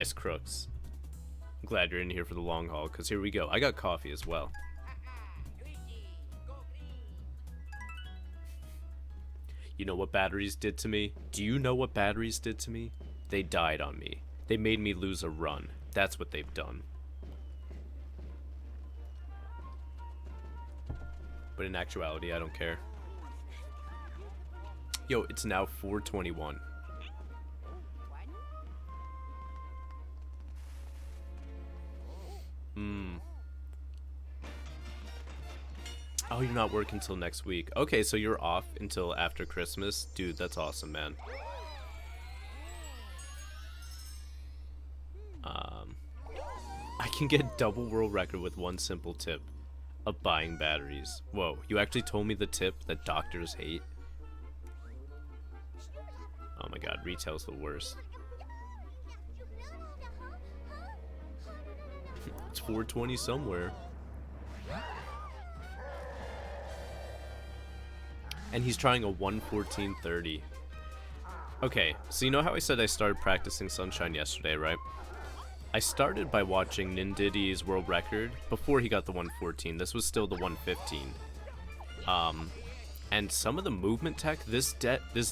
Nice crooks. I'm glad you're in here for the long haul, because here we go. I got coffee as well. You know what batteries did to me? Do you know what batteries did to me? They died on me. They made me lose a run. That's what they've done. But in actuality, I don't care. Yo, it's now 4:21. Oh, you're not working till next week. Okay, so you're off until after Christmas. Dude, that's awesome, man. I can get double world record with one simple tip of buying batteries. Whoa, you actually told me the tip that doctors hate? Oh my god, retail's the worst. It's 4:20 somewhere. And he's trying a 1:14:30. Okay, so you know how I said I started practicing Sunshine yesterday, right? I started by watching Nindidi's world record before he got the 1:14. This was still the 1:15. And some of the movement tech this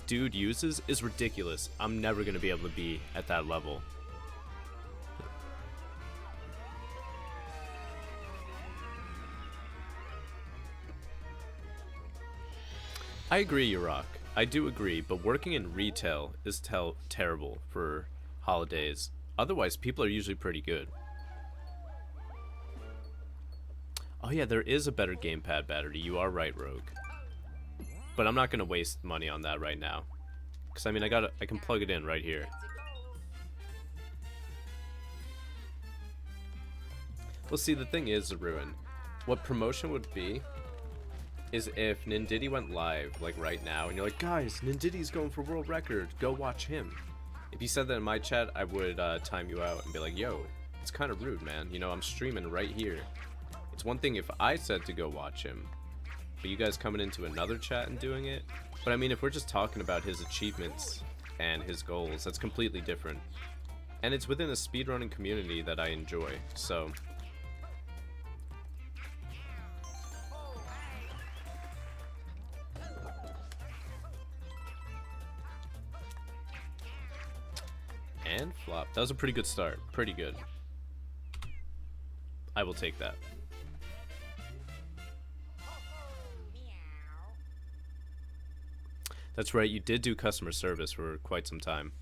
dude uses is ridiculous. I'm never gonna be able to be at that level. I agree, Yurok. I do agree, but working in retail is terrible for holidays. Otherwise, people are usually pretty good. Oh yeah, there is a better gamepad battery. You are right, Rogue. But I'm not gonna waste money on that right now. Cause I mean, I can plug it in right here. Well, see, the thing is, Ruin, what promotion would be is if Nindidi went live, like right now, and you're like, guys, Nindidi's going for world record, go watch him. If you said that in my chat, I would time you out and be like, yo, it's kind of rude, man. You know, I'm streaming right here. It's one thing if I said to go watch him, but you guys coming into another chat and doing it. But I mean, if we're just talking about his achievements and his goals, that's completely different. And it's within a speedrunning community that I enjoy, so... And flop. That was a pretty good start. Pretty good. I will take that. That's right, you did do customer service for quite some time.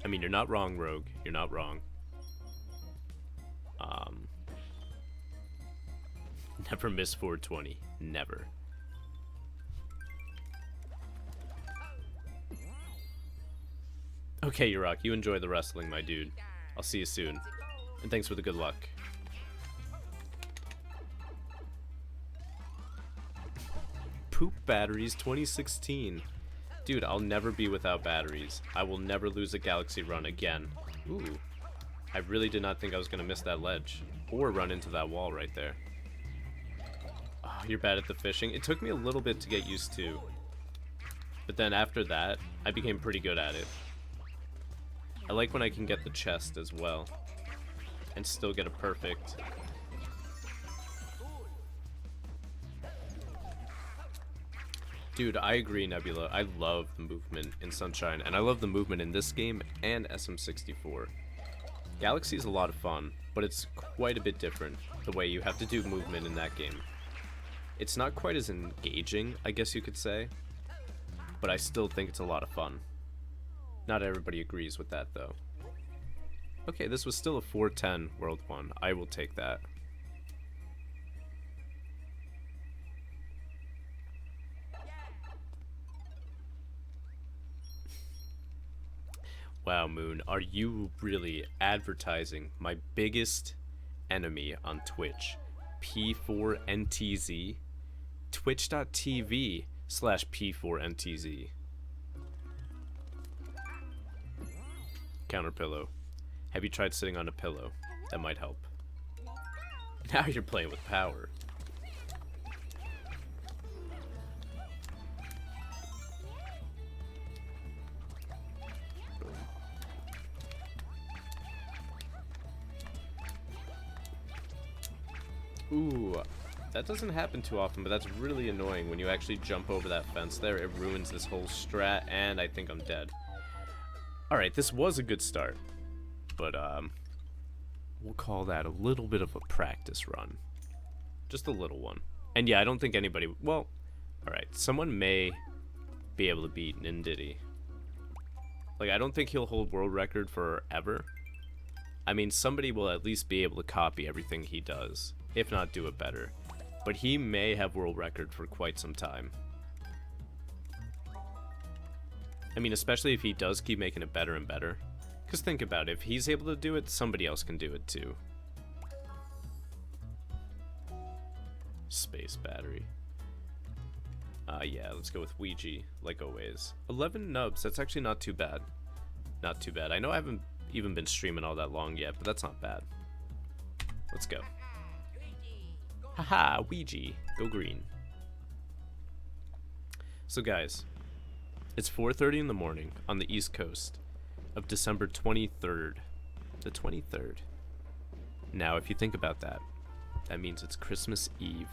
I mean, you're not wrong, Rogue. You're not wrong. Never miss 420. Never. Okay, Yurok, you enjoy the wrestling, my dude. I'll see you soon. And thanks for the good luck. Poop batteries 2016. Dude, I'll never be without batteries. I will never lose a galaxy run again. Ooh. I really did not think I was going to miss that ledge. Or run into that wall right there. Oh, you're bad at the fishing. It took me a little bit to get used to. But then after that, I became pretty good at it. I like when I can get the chest as well. And still get a perfect. Dude, I agree, Nebula. I love the movement in Sunshine. And I love the movement in this game and SM64. Galaxy is a lot of fun, but it's quite a bit different the way you have to do movement in that game. It's not quite as engaging, I guess you could say. But I still think it's a lot of fun. Not everybody agrees with that, though. Okay, this was still a 410 World 1. I will take that. Wow, Moon, are you really advertising my biggest enemy on Twitch? P4NTZ? Twitch.tv/P4NTZ. Counter pillow. Have you tried sitting on a pillow? That might help. Now you're playing with power. Ooh, that doesn't happen too often, but that's really annoying when you actually jump over that fence there. It ruins this whole strat, and I think I'm dead. Alright, this was a good start, but we'll call that a little bit of a practice run. Just a little one. And yeah, I don't think anybody... Well, alright, someone may be able to beat Nindidi. Like, I don't think he'll hold world record forever. I mean, somebody will at least be able to copy everything he does, if not do it better. But he may have world record for quite some time. I mean, especially if he does keep making it better and better. Because think about it, if he's able to do it, somebody else can do it too. Space battery. Yeah, let's go with Ouija, like always. 11 nubs, that's actually not too bad. Not too bad. I know I haven't even been streaming all that long yet, but that's not bad. Let's go. Haha, Ouija, go green. So guys, it's 4:30 in the morning on the East Coast of December 23rd. The 23rd. Now, if you think about that, that means it's Christmas Eve.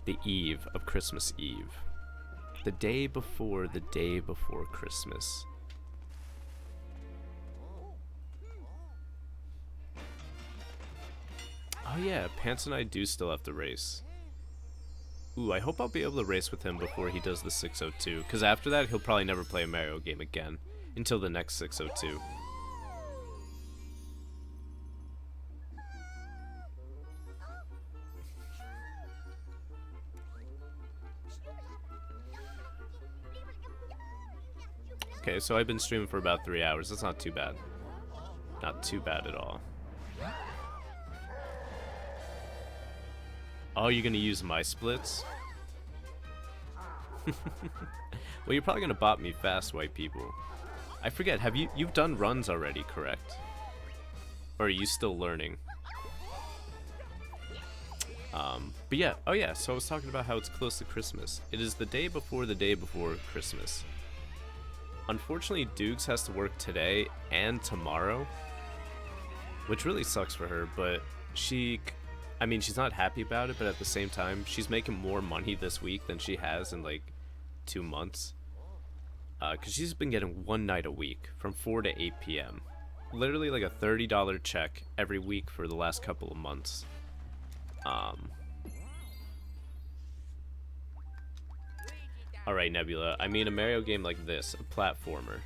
The eve of Christmas Eve. The day before Christmas. Oh yeah, Pants and I do still have to race. Ooh, I hope I'll be able to race with him before he does the 602, because after that he'll probably never play a Mario game again until the next 602. Okay, so I've been streaming for about 3 hours. That's not too bad. Not too bad at all. Oh, you're gonna use my splits? Well, you're probably gonna bot me fast, white people. I forget, you've done runs already, correct? Or are you still learning? But yeah, oh yeah, so I was talking about how it's close to Christmas. It is the day before Christmas. Unfortunately, Dukes has to work today and tomorrow, which really sucks for her, but I mean, she's not happy about it, but at the same time, she's making more money this week than she has in, like, 2 months. Because she's been getting one night a week from 4 to 8 p.m. Literally, like, a $30 check every week for the last couple of months. Alright, Nebula. I mean, a Mario game like this, a platformer.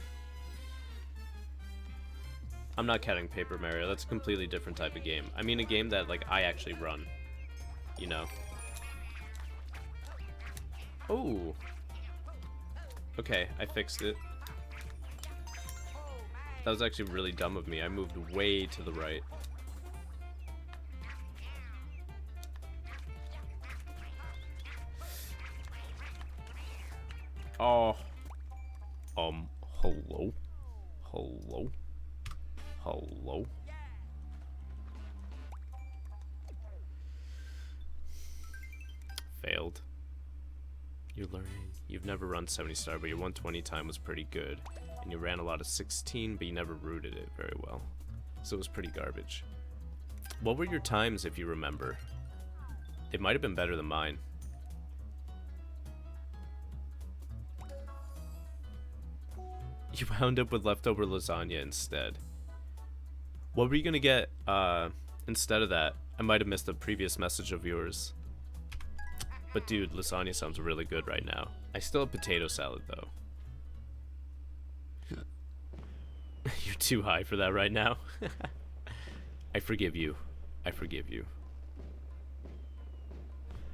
I'm not counting Paper Mario. That's a completely different type of game. I mean a game that, like, I actually run. You know? Oh! Okay, I fixed it. That was actually really dumb of me. I moved way to the right. Oh. Hello? Hello? Hello? Failed. You're learning. You've never run 70 star, but your 120 time was pretty good. And you ran a lot of 16, but you never rooted it very well. So it was pretty garbage. What were your times, if you remember? It might have been better than mine. You wound up with leftover lasagna instead. What were you gonna get instead of that? I might have missed a previous message of yours. But dude, lasagna sounds really good right now. I still have potato salad though. You're too high for that right now. I forgive you. I forgive you.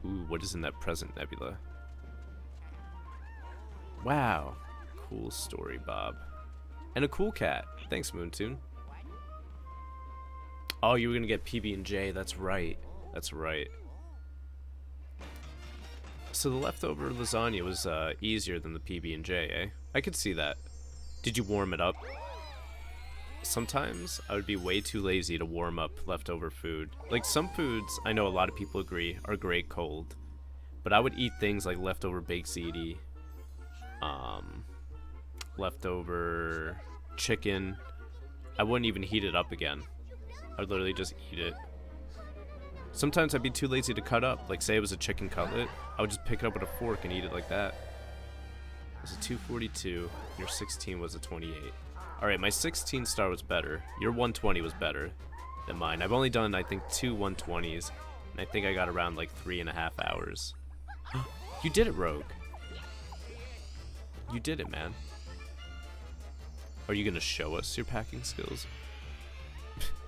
Ooh, what is in that present, Nebula? Wow. Cool story, Bob. And a cool cat. Thanks, Moontoon. Oh, you were gonna get PB&J. That's right. That's right. So the leftover lasagna was easier than the PB&J, eh? I could see that. Did you warm it up? Sometimes I would be way too lazy to warm up leftover food. Like, some foods, I know a lot of people agree, are great cold. But I would eat things like leftover baked ziti, leftover chicken. I wouldn't even heat it up again. I would literally just eat it. Sometimes I'd be too lazy to cut up. Like, say it was a chicken cutlet, I would just pick it up with a fork and eat it like that. It was a 242. Your 16 was a 28. Alright, my 16 star was better. Your 120 was better than mine. I've only done, I think, 2 120s. And I think I got around like 3.5 hours. You did it, Rogue. You did it, man. Are you gonna show us your packing skills?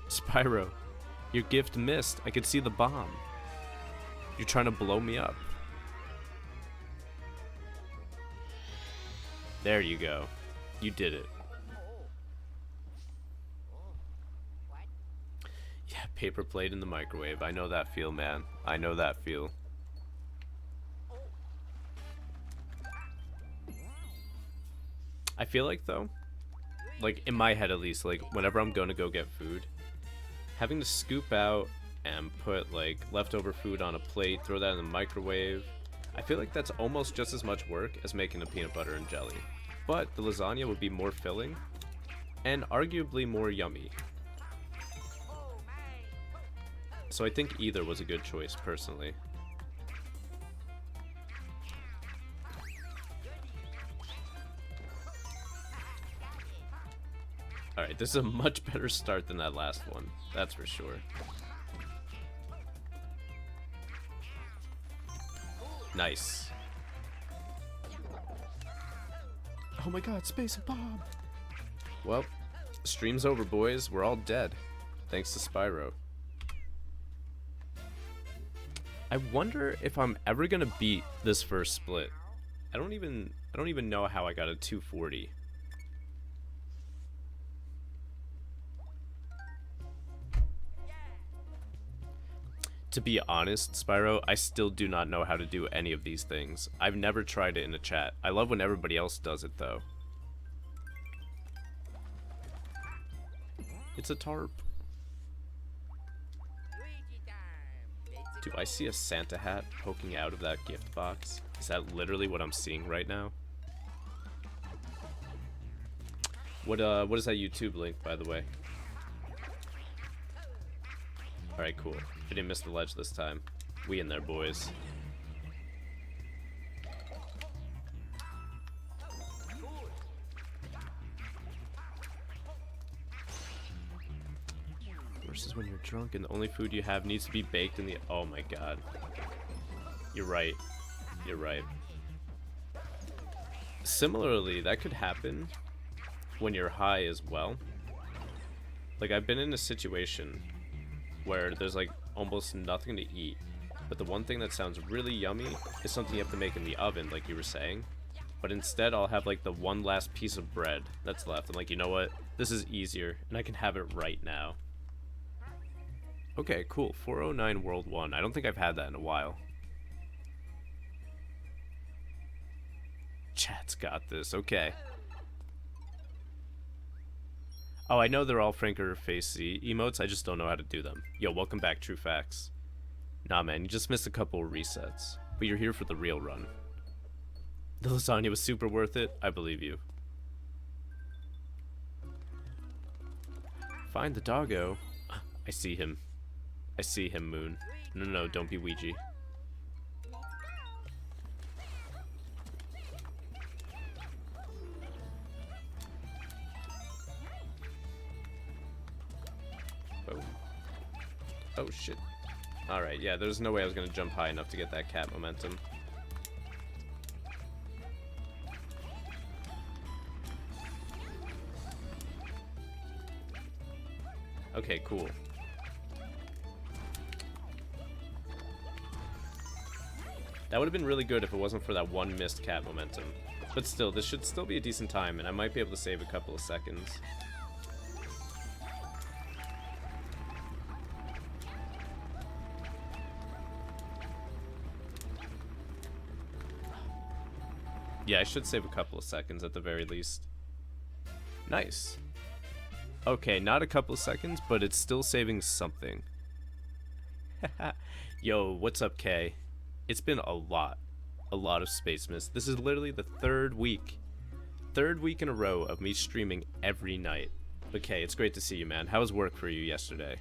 Spyro, your gift missed. I could see the bomb. You're trying to blow me up. There you go. You did it. Yeah, paper plate in the microwave. I know that feel, man. I know that feel. I feel like, though, like in my head at least, like whenever I'm gonna go get food, having to scoop out and put like leftover food on a plate, throw that in the microwave, I feel like that's almost just as much work as making a peanut butter and jelly. But the lasagna would be more filling and arguably more yummy. So I think either was a good choice, personally. Alright, this is a much better start than that last one. That's for sure. Nice. Oh my god, Space Bomb! Well, stream's over, boys. We're all dead. Thanks to Spyro. I wonder if I'm ever gonna beat this first split. I don't even know how I got a 240. To be honest, Spyro, I still do not know how to do any of these things. I've never tried it in a chat. I love when everybody else does it, though. It's a tarp. Do I see a Santa hat poking out of that gift box? Is that literally what I'm seeing right now? What is that YouTube link, by the way? Alright, cool. I didn't miss the ledge this time. We in there, boys. Versus when you're drunk and the only food you have needs to be baked in the... Oh my god. You're right. You're right. Similarly, that could happen when you're high as well. Like, I've been in a situation where there's like almost nothing to eat, but the one thing that sounds really yummy is something you have to make in the oven, like you were saying. But instead I'll have like the one last piece of bread that's left. I'm like, you know what? This is easier and I can have it right now. Okay, cool. 409 World 1. I don't think I've had that in a while. Chat's got this. Okay. Oh, I know they're all Franker Face emotes, I just don't know how to do them. Yo, welcome back, True Facts. Nah, man, you just missed a couple of resets. But you're here for the real run. The lasagna was super worth it, I believe you. Find the doggo. I see him. I see him, Moon. No, don't be Ouija. Oh shit. Alright, yeah, there's no way I was gonna jump high enough to get that cat momentum. Okay, cool. That would have been really good if it wasn't for that one missed cat momentum. But still, this should still be a decent time, and I might be able to save a couple of seconds. Yeah, I should save a couple of seconds at the very least. Nice. Okay, not a couple of seconds, but it's still saving something. Yo, what's up, Kay? It's been a lot of Spacemas. This is literally the third week in a row of me streaming every night. But Kay, it's great to see you, man. How was work for you yesterday?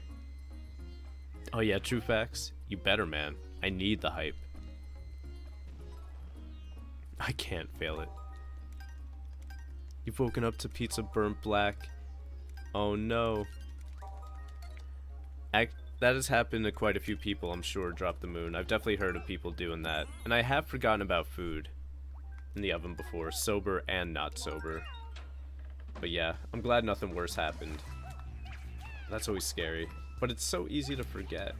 Oh yeah, true facts. You better, man. I need the hype. I can't fail it. You've woken up to pizza burnt black. Oh no. That has happened to quite a few people, I'm sure, Drop the Moon. I've definitely heard of people doing that. And I have forgotten about food in the oven before, sober and not sober. But yeah, I'm glad nothing worse happened. That's always scary. But it's so easy to forget.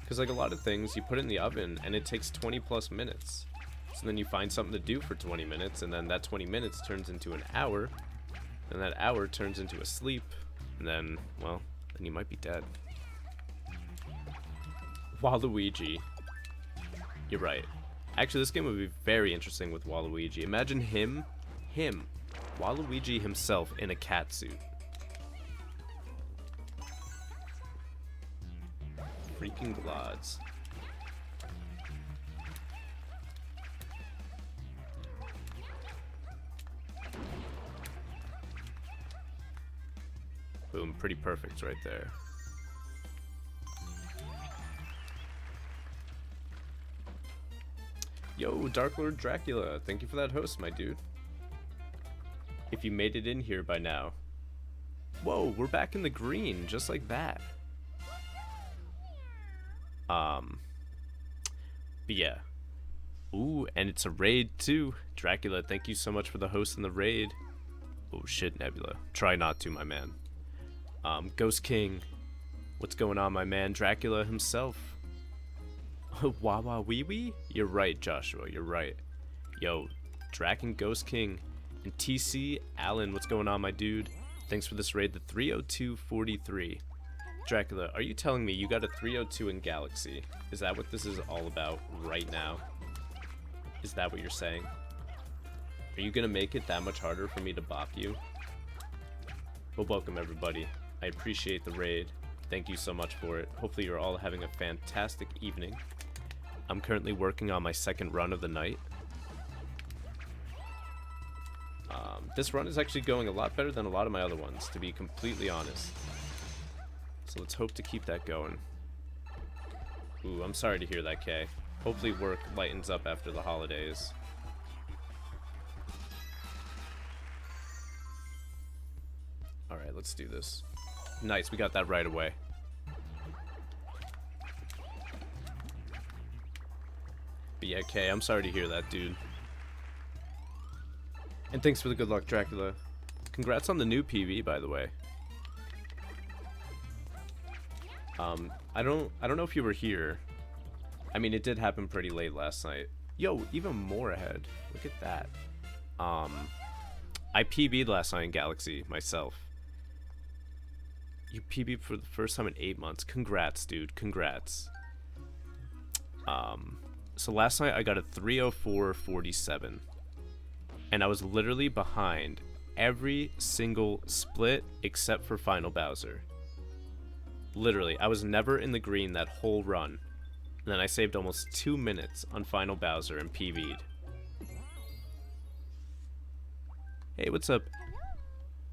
Because like a lot of things, you put it in the oven and it takes 20 plus minutes. So then you find something to do for 20 minutes, and then that 20 minutes turns into an hour. And that hour turns into a sleep. And then, well, then you might be dead. Waluigi. You're right. Actually, this game would be very interesting with Waluigi. Imagine him, Waluigi himself in a cat suit. Freaking Glods. Boom, pretty perfect right there. Yo, Dark Lord Dracula, thank you for that host, my dude. If you made it in here by now. Whoa, we're back in the green, just like that. But yeah. Ooh, and it's a raid too. Dracula, thank you so much for the host in the raid. Oh shit, Nebula. Try not to, my man. Ghost King. What's going on, my man? Dracula himself. Wawa wee wee? You're right, Joshua, you're right. Yo, Draken Ghost King and TC Allen, what's going on, my dude? Thanks for this raid, the 30243. Dracula, are you telling me you got a 302 in Galaxy? Is that what this is all about right now? Is that what you're saying? Are you gonna make it that much harder for me to bop you? Well, welcome everybody. I appreciate the raid. Thank you so much for it. Hopefully you're all having a fantastic evening. I'm currently working on my second run of the night. This run is actually going a lot better than a lot of my other ones, to be completely honest. So let's hope to keep that going. Ooh, I'm sorry to hear that, Kay. Hopefully work lightens up after the holidays. Alright, let's do this. Nice, we got that right away. But yeah, Kay, I'm sorry to hear that, dude. And thanks for the good luck, Dracula. Congrats on the new PV, by the way. I don't know if you were here. I mean, it did happen pretty late last night. Yo, even more ahead. Look at that. I PB'd last night in Galaxy myself. You PB'd for the first time in 8 months. Congrats, dude. Congrats. So last night I got a 304.47. And I was literally behind every single split except for Final Bowser. Literally, I was never in the green that whole run. And then I saved almost 2 minutes on Final Bowser and PV'd. Hey, what's up?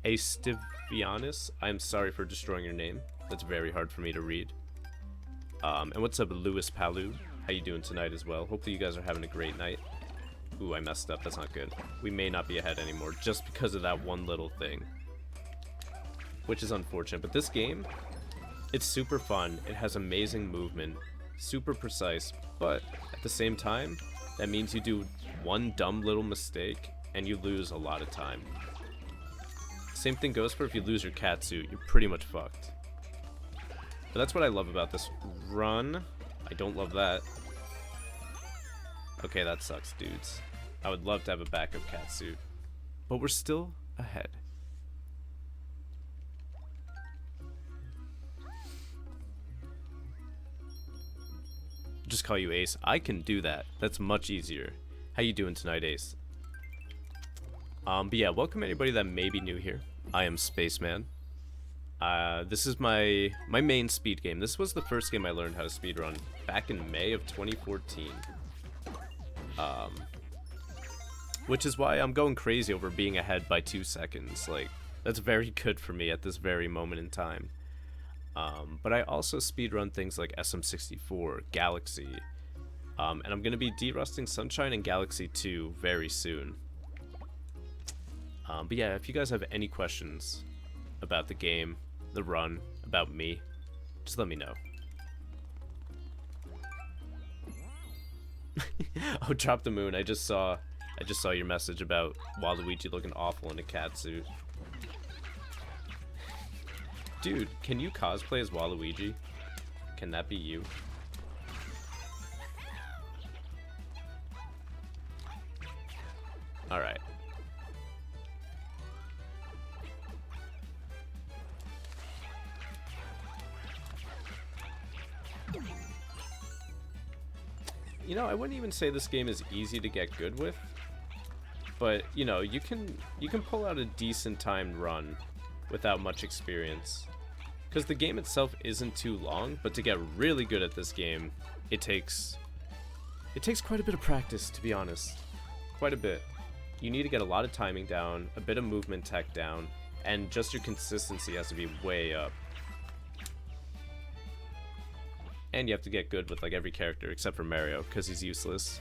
Astivianus? I'm sorry for destroying your name. That's very hard for me to read. And what's up, Louis Palu? How you doing tonight as well? Hopefully you guys are having a great night. Ooh, I messed up. That's not good. We may not be ahead anymore just because of that one little thing. Which is unfortunate. But this game, it's super fun. It has amazing movement. Super precise. But at the same time, that means you do one dumb little mistake and you lose a lot of time. Same thing goes for if you lose your cat suit. You're pretty much fucked. But that's what I love about this run. I don't love that. Okay, that sucks, dudes. I would love to have a backup cat suit. But we're still ahead. Just call you Ace. I can do that. That's much easier. How you doing tonight, Ace? But yeah, welcome anybody that may be new here. I am Spaceman. This is my main speed game. This was the first game I learned how to speedrun back in May of 2014. Which is why I'm going crazy over being ahead by 2 seconds. Like, that's very good for me at this very moment in time. But I also speedrun things like SM64, Galaxy, and I'm going to be derusting Sunshine and Galaxy 2 very soon. But yeah, if you guys have any questions about the game, the run, about me, just let me know. Oh, Drop the Moon. I just saw your message about Waluigi looking awful in a cat suit. Dude, can you cosplay as Waluigi? Can that be you? Alright. You know, I wouldn't even say this game is easy to get good with, but you know, you can pull out a decent timed run without much experience. Because the game itself isn't too long, but to get really good at this game, it takes quite a bit of practice, to be honest. Quite a bit. You need to get a lot of timing down, a bit of movement tech down, and just your consistency has to be way up. And you have to get good with like every character except for Mario, because he's useless.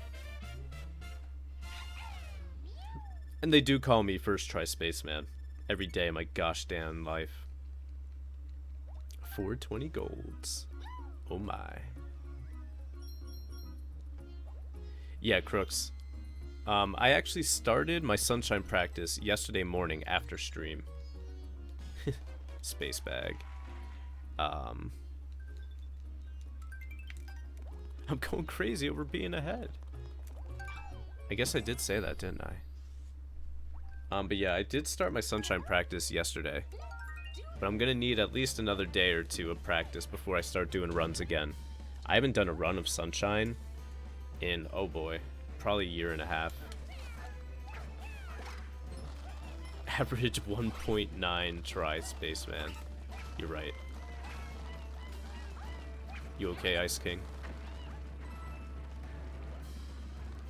And they do call me first try Spaceman every day of my gosh damn life. 420 golds. Oh my. Yeah, Crooks. I actually started my Sunshine practice yesterday morning after stream. Space bag. I'm going crazy over being ahead. I guess I did say that, didn't I? But yeah, I did start my Sunshine practice yesterday. But I'm gonna need at least another day or two of practice before I start doing runs again. I haven't done a run of Sunshine in, oh boy, probably a year and a half. Average 1.9 try Spaceman. You're right. You okay, Ice King?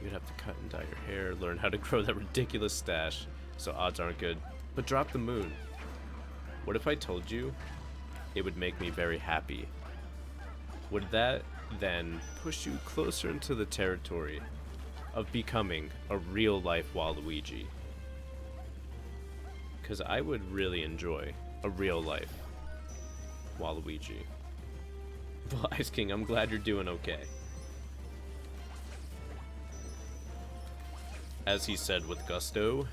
You'd have to cut and dye your hair, learn how to grow that ridiculous stash, so odds aren't good. But Drop the Moon. What if I told you it would make me very happy? Would that then push you closer into the territory of becoming a real-life Waluigi? Because I would really enjoy a real-life Waluigi. Well, Ice King, I'm glad you're doing okay. As he said with gusto.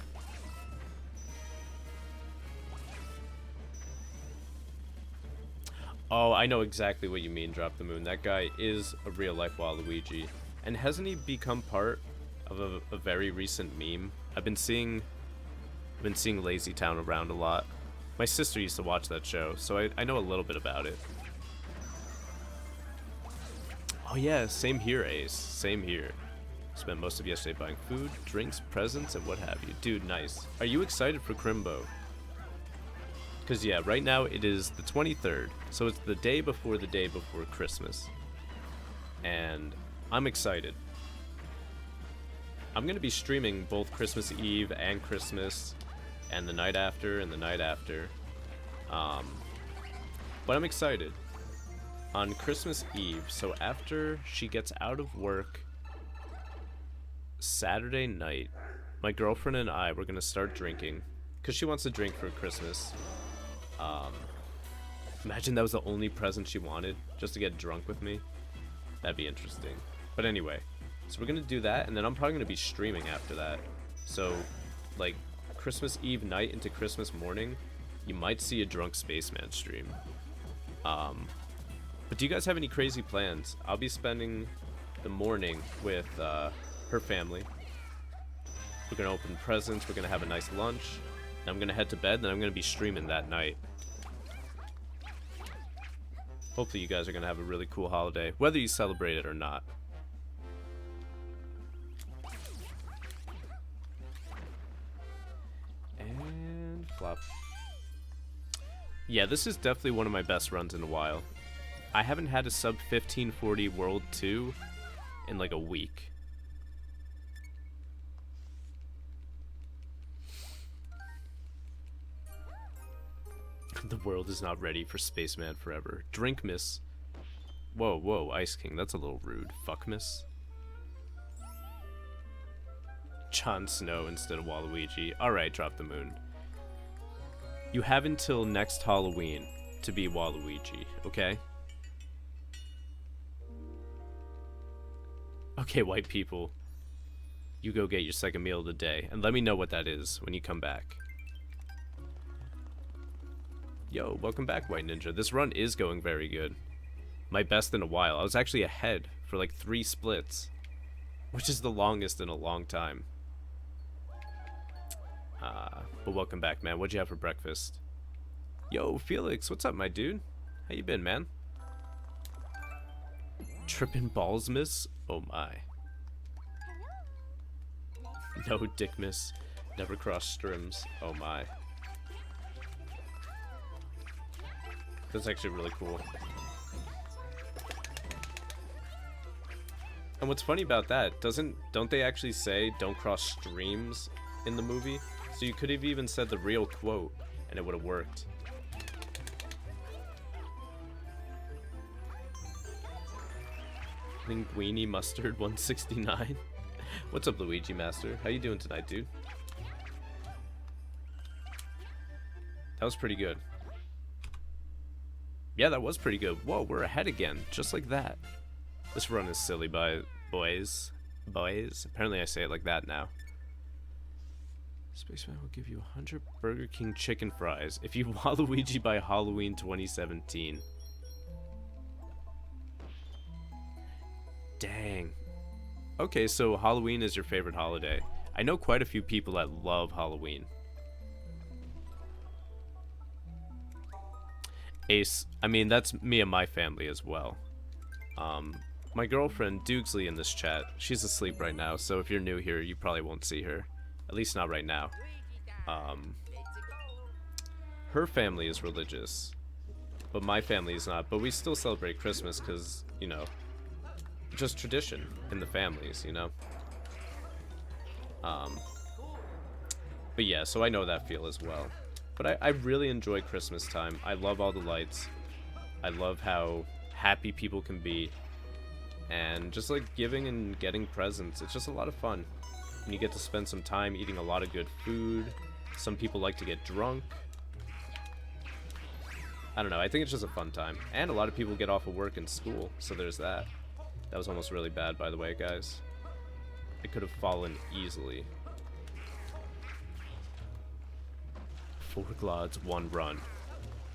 Oh, I know exactly what you mean, Drop the Moon. That guy is a real-life Waluigi. And hasn't he become part of a very recent meme? I've been seeing Lazy Town around a lot. My sister used to watch that show, so I know a little bit about it. Oh yeah, same here, Ace. Same here. Spent most of yesterday buying food, drinks, presents, and what have you. Dude, nice. Are you excited for Crimbo? Because yeah, right now it is the 23rd, so it's the day before Christmas. And I'm excited. I'm going to be streaming both Christmas Eve and Christmas, and the night after, and the night after. But I'm excited. On Christmas Eve, so after she gets out of work Saturday night, my girlfriend and I were going to start drinking, because she wants to drink for Christmas. Imagine that was the only present she wanted, just to get drunk with me. That'd be interesting. But anyway, so we're gonna do that, and then I'm probably gonna be streaming after that. So, like, Christmas Eve night into Christmas morning, you might see a drunk Spaceman stream. But do you guys have any crazy plans? I'll be spending the morning with her family. We're gonna open presents, we're gonna have a nice lunch, and I'm gonna head to bed, and then I'm gonna be streaming that night. Hopefully you guys are gonna have a really cool holiday, whether you celebrate it or not. And flop. Yeah, this is definitely one of my best runs in a while. I haven't had a sub 1540 World 2 in like a week. The world is not ready for Spaceman Forever. Drink, miss. Whoa, whoa, Ice King. That's a little rude. Fuck, miss. Jon Snow instead of Waluigi. Alright, drop the moon. You have until next Halloween to be Waluigi, okay? Okay, white people. You go get your second meal of the day, and let me know what that is when you come back. Yo, welcome back, White Ninja. This run is going very good. My best in a while. I was actually ahead for like 3 splits, which is the longest in a long time. But welcome back, man. What'd you have for breakfast? Yo, Felix, what's up, my dude? How you been, man? Trippin' balls, miss? Oh my. No, dick miss. Never cross strims. Oh my. That's actually really cool. And what's funny about that, don't they actually say don't cross streams in the movie? So you could have even said the real quote and it would have worked. Linguini Mustard 169. What's up, Luigi Master? How you doing tonight, dude? That was pretty good. Yeah, that was pretty good. Whoa, we're ahead again. Just like that. This run is silly, boys. Boys? Apparently I say it like that now. Spaceman will give you 100 Burger King chicken fries if you Waluigi by Halloween 2017. Dang. Okay, so Halloween is your favorite holiday. I know quite a few people that love Halloween. Ace, I mean, that's me and my family as well. My girlfriend, Dukesley, in this chat, she's asleep right now, so if you're new here, you probably won't see her. At least not right now. Her family is religious, but my family is not. But we still celebrate Christmas because, you know, just tradition in the families, you know. But yeah, so I know that feel as well. But I really enjoy Christmas time. I love all the lights. I love how happy people can be. And just like giving and getting presents, it's just a lot of fun. And you get to spend some time eating a lot of good food. Some people like to get drunk. I don't know, I think it's just a fun time. And a lot of people get off of work and school, so there's that. That was almost really bad, by the way, guys. It could have fallen easily. 4 Glods, 1 run.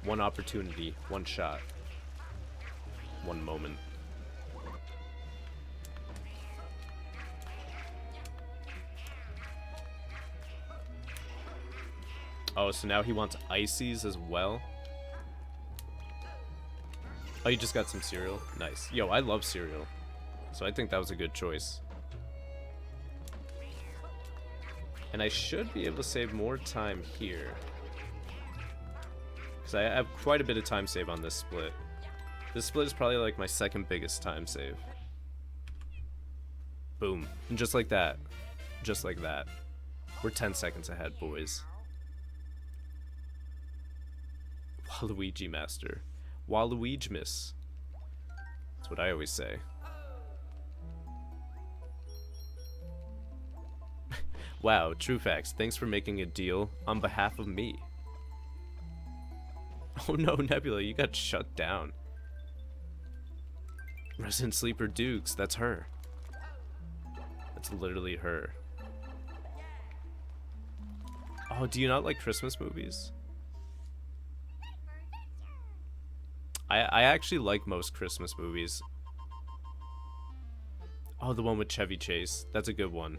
1 opportunity, 1 shot. 1 moment. Oh, so now he wants ices as well? Oh, you just got some cereal? Nice. Yo, I love cereal. So I think that was a good choice. And I should be able to save more time here. Because I have quite a bit of time save on this split. This split is probably like my second biggest time save. Boom. And just like that. Just like that. We're 10 seconds ahead, boys. Waluigi Master. Waluigi Miss. That's what I always say. Wow, True Facts, thanks for making a deal on behalf of me. Oh no, Nebula, you got shut down. Resident Sleeper Dukes, that's her. That's literally her. Oh, do you not like Christmas movies? I actually like most Christmas movies. Oh, the one with Chevy Chase. That's a good one.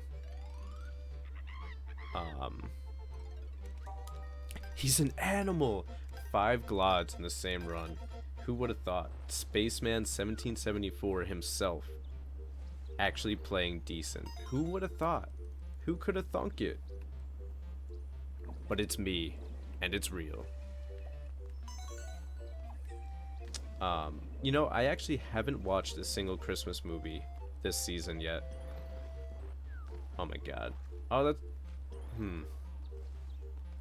He's an animal! 5 Glods in the same run. Who would have thought? Spaceman 1774 himself actually playing decent. Who would have thought? Who could have thunk it? But it's me, and it's real. You know, I actually haven't watched a single Christmas movie this season yet. Oh my god. Oh, that's...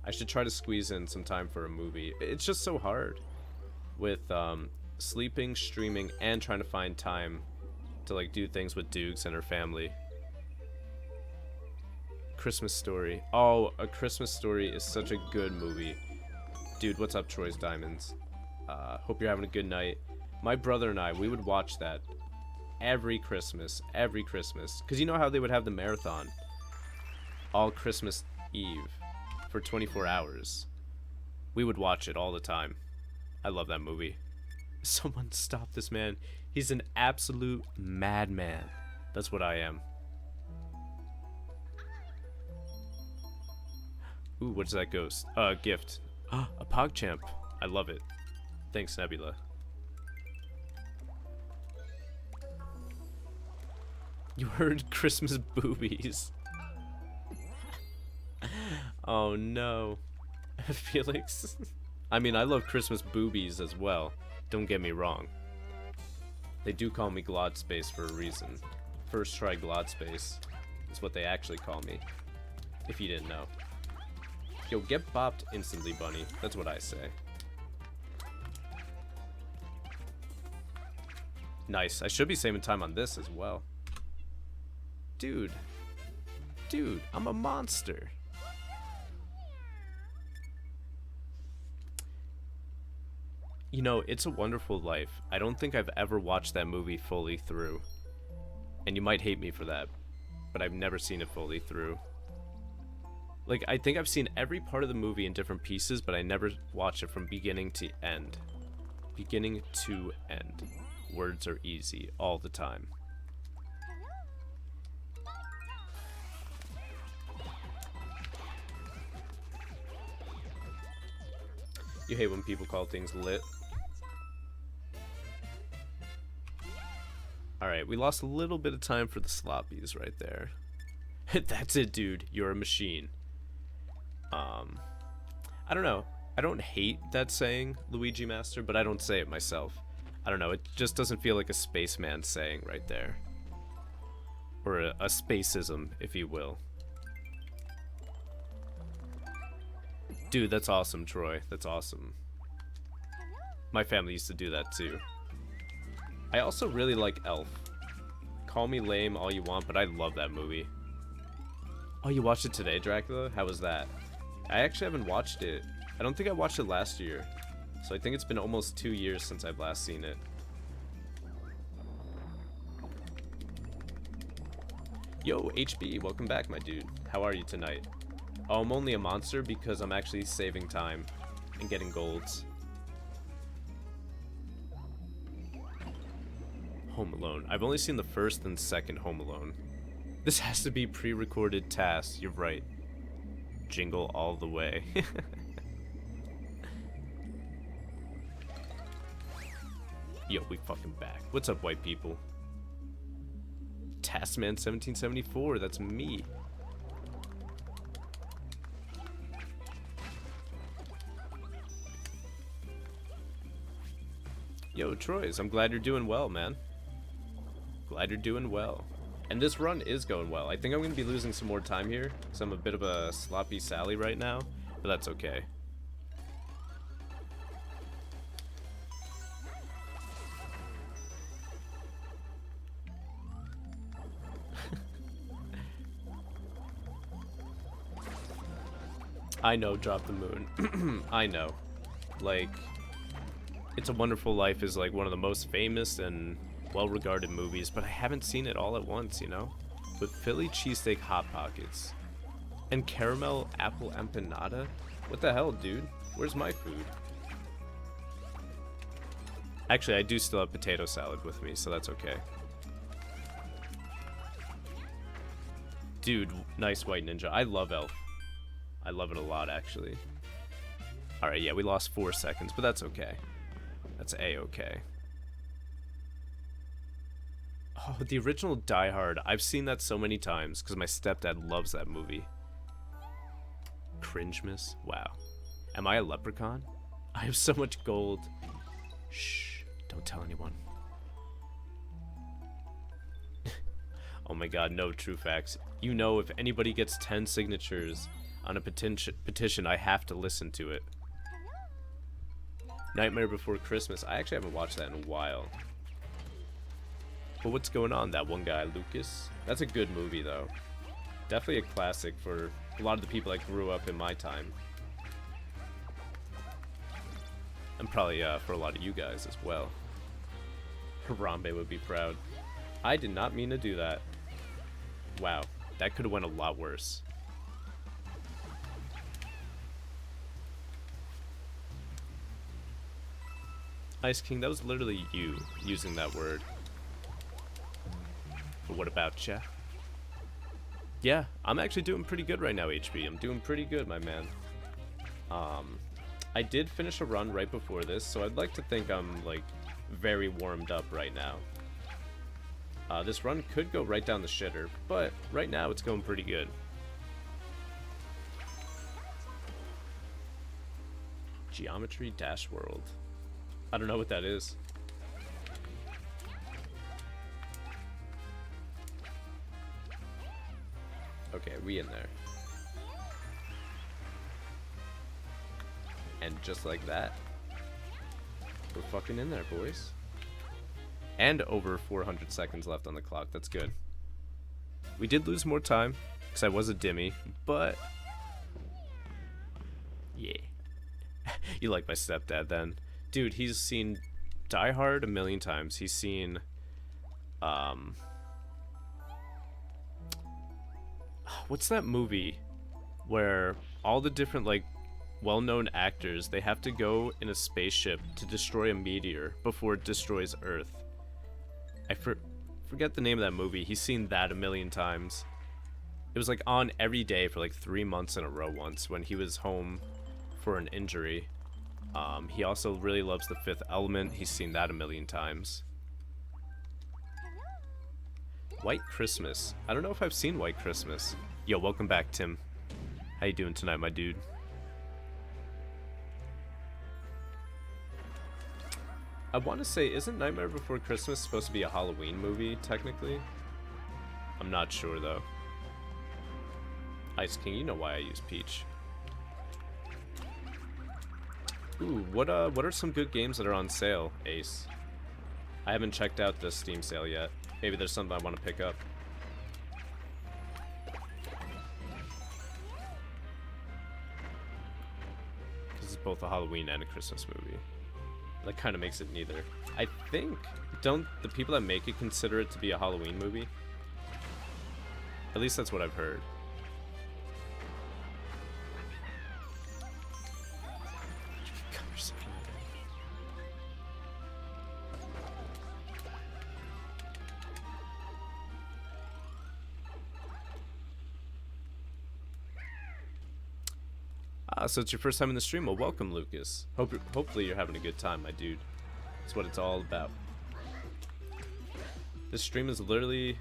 I should try to squeeze in some time for a movie. It's just so hard with sleeping, streaming, and trying to find time to like do things with Dukes and her family. Christmas Story. Oh, A Christmas Story is such a good movie. Dude, what's up, Troy's Diamonds? Hope you're having a good night. My brother and I, we would watch that every Christmas. Because you know how they would have the marathon all Christmas Eve for 24 hours. We would watch it all the time. I love that movie. Someone stop this man. He's an absolute madman. That's what I am. Ooh, what's that ghost? Gift. A PogChamp. I love it. Thanks, Nebula. You heard Christmas boobies. Oh no. Felix. I mean, I love Christmas boobies as well. Don't get me wrong. They do call me Glodspace for a reason. First try Glodspace is what they actually call me. If you didn't know. Yo, get bopped instantly, bunny. That's what I say. Nice. I should be saving time on this as well. Dude. Dude, I'm a monster. You know, It's a Wonderful Life. I don't think I've ever watched that movie fully through. And you might hate me for that, but I've never seen it fully through. Like, I think I've seen every part of the movie in different pieces, but I never watched it from beginning to end. Beginning to end. Words are easy all the time. You hate when people call things lit. Alright, we lost a little bit of time for the sloppies right there. That's it, dude. You're a machine. I don't know. I don't hate that saying, Luigi Master, but I don't say it myself. I don't know. It just doesn't feel like a spaceman saying right there. Or a spacism, if you will. Dude, that's awesome, Troy. That's awesome. My family used to do that too. I also really like Elf. Call me lame all you want, but I love that movie. Oh, you watched it today, Dracula? How was that? I actually haven't watched it. I don't think I watched it last year. So I think it's been almost 2 years since I've last seen it. Yo, HB, welcome back, my dude. How are you tonight? Oh, I'm only a monster because I'm actually saving time and getting golds. Home Alone. I've only seen the first and second Home Alone. This has to be pre-recorded tasks. You're right. Jingle all the way. Yo, we fucking back. What's up, white people? Taskman 1774. That's me. Yo, Troy's. I'm glad you're doing well, man. Glad you're doing well. And this run is going well. I think I'm going to be losing some more time here, because I'm a bit of a sloppy Sally right now, but that's okay. I know, Drop the Moon. I know. Like, It's a Wonderful Life is like one of the most famous and well-regarded movies, but I haven't seen it all at once, you know? With Philly cheesesteak Hot Pockets and caramel apple empanada? What the hell, dude? Where's my food? Actually, I do still have potato salad with me, so that's okay. Dude, nice White Ninja. I love Elf. I love it a lot, actually. Alright, yeah, we lost 4 seconds, but that's okay. That's A-okay. Oh, the original Die Hard. I've seen that so many times because my stepdad loves that movie. Cringemas? Wow. Am I a leprechaun? I have so much gold. Shh, don't tell anyone. Oh my god, no, True Facts. You know, if anybody gets 10 signatures on a petition. I have to listen to it. Nightmare Before Christmas. I actually haven't watched that in a while. But what's going on? That one guy, Lucas? That's a good movie, though. Definitely a classic for a lot of the people that grew up in my time. And probably for a lot of you guys as well. Harambe would be proud. I did not mean to do that. Wow, that could have went a lot worse. Ice King, that was literally you using that word. But what about ya? Yeah, I'm actually doing pretty good right now, HB. I'm doing pretty good, my man. I did finish a run right before this, so I'd like to think I'm, like, very warmed up right now. This run could go right down the shitter, but right now it's going pretty good. Geometry Dash World. I don't know what that is. Okay, we in there. And just like that, we're fucking in there, boys. And over 400 seconds left on the clock. That's good. We did lose more time, because I was a dimmy, but... yeah. You like my stepdad, then. Dude, he's seen Die Hard a million times. He's seen... what's that movie where all the different, like, well-known actors, they have to go in a spaceship to destroy a meteor before it destroys Earth? I forget the name of that movie. He's seen that a million times. It was like on every day for like 3 months in a row once when he was home for an injury. He also really loves The Fifth Element. He's seen that a million times. White Christmas. I don't know if I've seen White Christmas. Yo, welcome back, Tim. How you doing tonight, my dude? I want to say, isn't Nightmare Before Christmas supposed to be a Halloween movie, technically? I'm not sure, though. Ice King, you know why I use Peach. Ooh, what are some good games that are on sale, Ace? I haven't checked out the Steam sale yet. Maybe there's something I want to pick up. This is both a Halloween and a Christmas movie. That kind of makes it neither. I think, don't the people that make it consider it to be a Halloween movie? At least that's what I've heard. So it's your first time in the stream. Well, welcome, Lucas. Hopefully you're having a good time, my dude. That's what it's all about. This stream is literally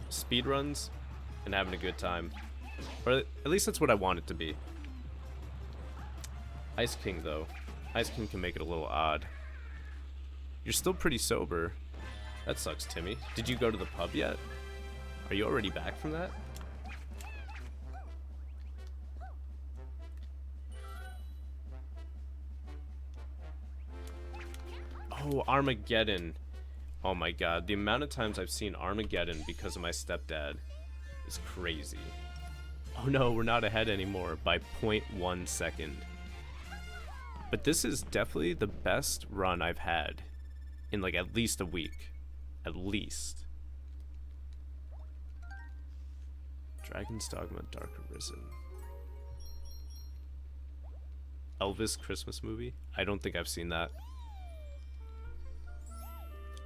speedruns and having a good time. Or at least that's what I want it to be. Ice King, though. Ice King can make it a little odd. You're still pretty sober. That sucks, Timmy. Did you go to the pub yet? Are you already back from that? Oh, Armageddon. Oh my god, the amount of times I've seen Armageddon because of my stepdad is crazy. Oh no, we're not ahead anymore by 0.1 second. But this is definitely the best run I've had in like at least a week. At least. Dragon's Dogma Dark Arisen. Elvis Christmas movie? I don't think I've seen that.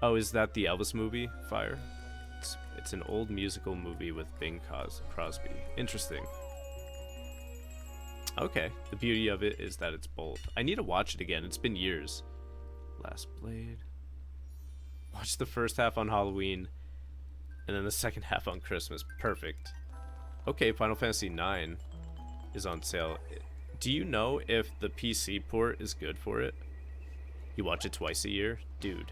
Oh, is that the Elvis movie, Fire? It's an old musical movie with Bing Crosby. Interesting. Okay, the beauty of it is that it's both. I need to watch it again. It's been years. Last Blade. Watch the first half on Halloween, and then the second half on Christmas. Perfect. Okay, Final Fantasy IX is on sale. Do you know if the PC port is good for it? You watch it twice a year? Dude.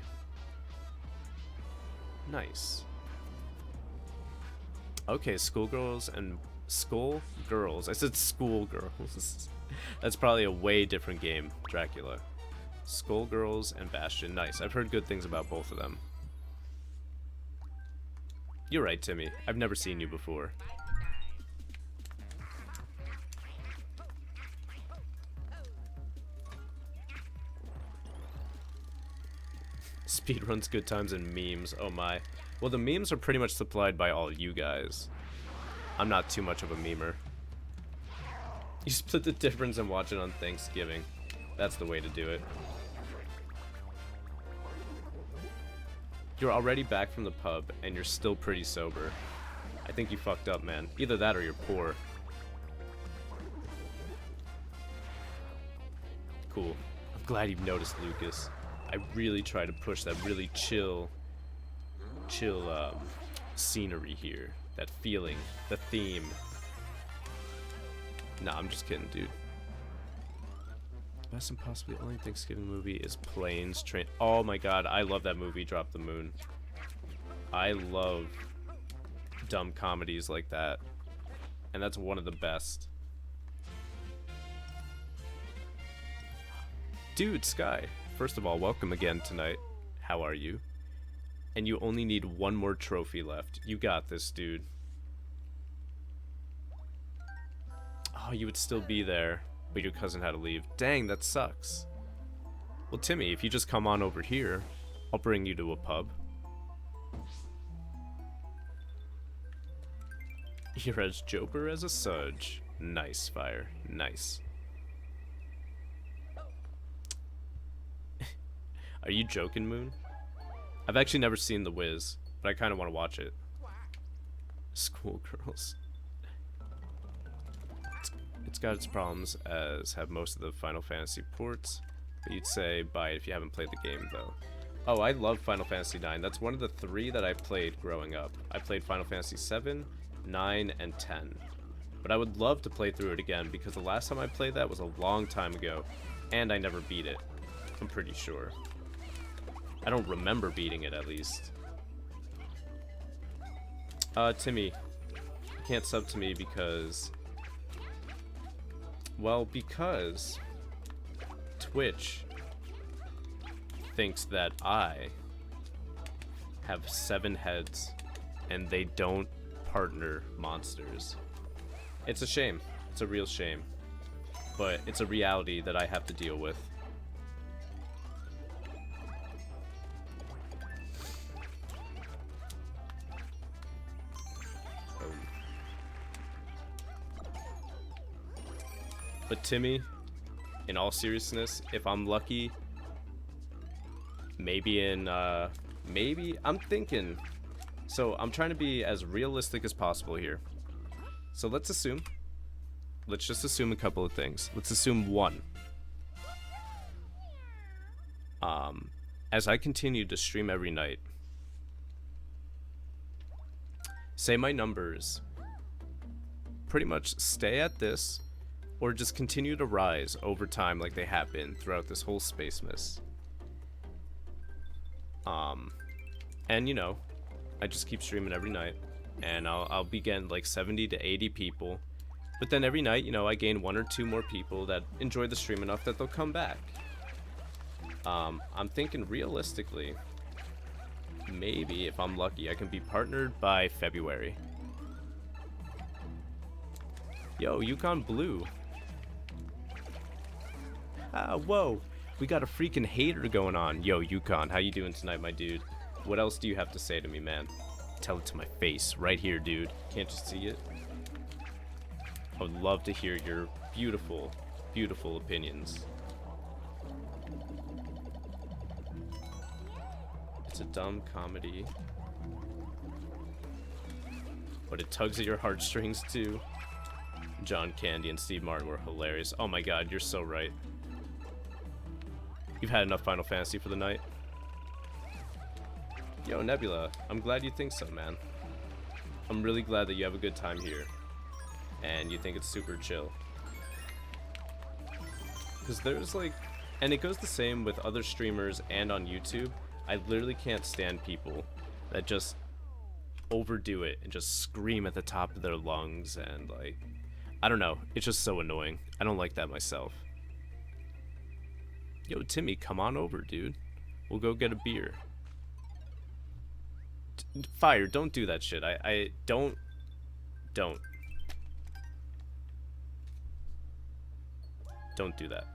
Nice. Okay, Schoolgirls and Skull Girls. I said School Girls. That's probably a way different game, Dracula. Skullgirls and Bastion. Nice. I've heard good things about both of them. You're right, Timmy. I've never seen you before. Speedruns, good times, and memes. Oh my. Well, the memes are pretty much supplied by all you guys. I'm not too much of a memer. You split the difference and watch it on Thanksgiving. That's the way to do it. You're already back from the pub, and you're still pretty sober. I think you fucked up, man. Either that or you're poor. Cool. I'm glad you've noticed, Lucas. I really try to push that really chill scenery here. That feeling, the theme. Nah, I'm just kidding, dude. Best and possibly only Thanksgiving movie is Planes, Train. Oh my god, I love that movie, Drop the Moon. I love dumb comedies like that. And that's one of the best. Dude, Sky. First of all, welcome again tonight. How are you? And you only need one more trophy left. You got this, dude. Oh, you would still be there, but your cousin had to leave. Dang, that sucks. Well, Timmy, if you just come on over here, I'll bring you to a pub. You're as joker as a sudge. Nice, Fire. Nice. Are you joking, Moon? I've actually never seen The Wiz, but I kind of want to watch it. Schoolgirls. It's got its problems, as have most of the Final Fantasy ports, but you'd say buy it if you haven't played the game, though. Oh, I love Final Fantasy IX. That's one of the 3 that I played growing up. I played Final Fantasy VII, 9, and 10. But I would love to play through it again, because the last time I played that was a long time ago, and I never beat it. I'm pretty sure. I don't remember beating it, at least. Timmy, you can't sub to me because... Well, because Twitch thinks that I have 7 heads and they don't partner monsters. It's a shame. It's a real shame. But it's a reality that I have to deal with. But Timmy, in all seriousness, if I'm lucky, maybe I'm thinking, so I'm trying to be as realistic as possible here. So let's just assume a couple of things. Let's assume 1. As I continue to stream every night, say my numbers pretty much stay at this, or just continue to rise over time like they have been throughout this whole Spacemas. And you know, I just keep streaming every night, and I'll be getting like 70 to 80 people, but then every night, you know, I gain 1 or 2 more people that enjoy the stream enough that they'll come back. I'm thinking realistically, maybe if I'm lucky, I can be partnered by February. Yo, Yukon Blue. Whoa, we got a freaking hater going on. Yo, Yukon, how you doing tonight, my dude? What else do you have to say to me, man? Tell it to my face, right here, dude. Can't you see it? I would love to hear your beautiful, beautiful opinions. It's a dumb comedy, but it tugs at your heartstrings, too. John Candy and Steve Martin were hilarious. Oh my god, you're so right. You've had enough Final Fantasy for the night. Yo, Nebula, I'm glad you think so, man. I'm really glad that you have a good time here. And you think it's super chill. Because there's like... And it goes the same with other streamers and on YouTube. I literally can't stand people that just overdo it and just scream at the top of their lungs, and like, I don't know, it's just so annoying. I don't like that myself. Yo, Timmy, come on over, dude. We'll go get a beer. Fire, don't do that shit. I don't. Don't do that.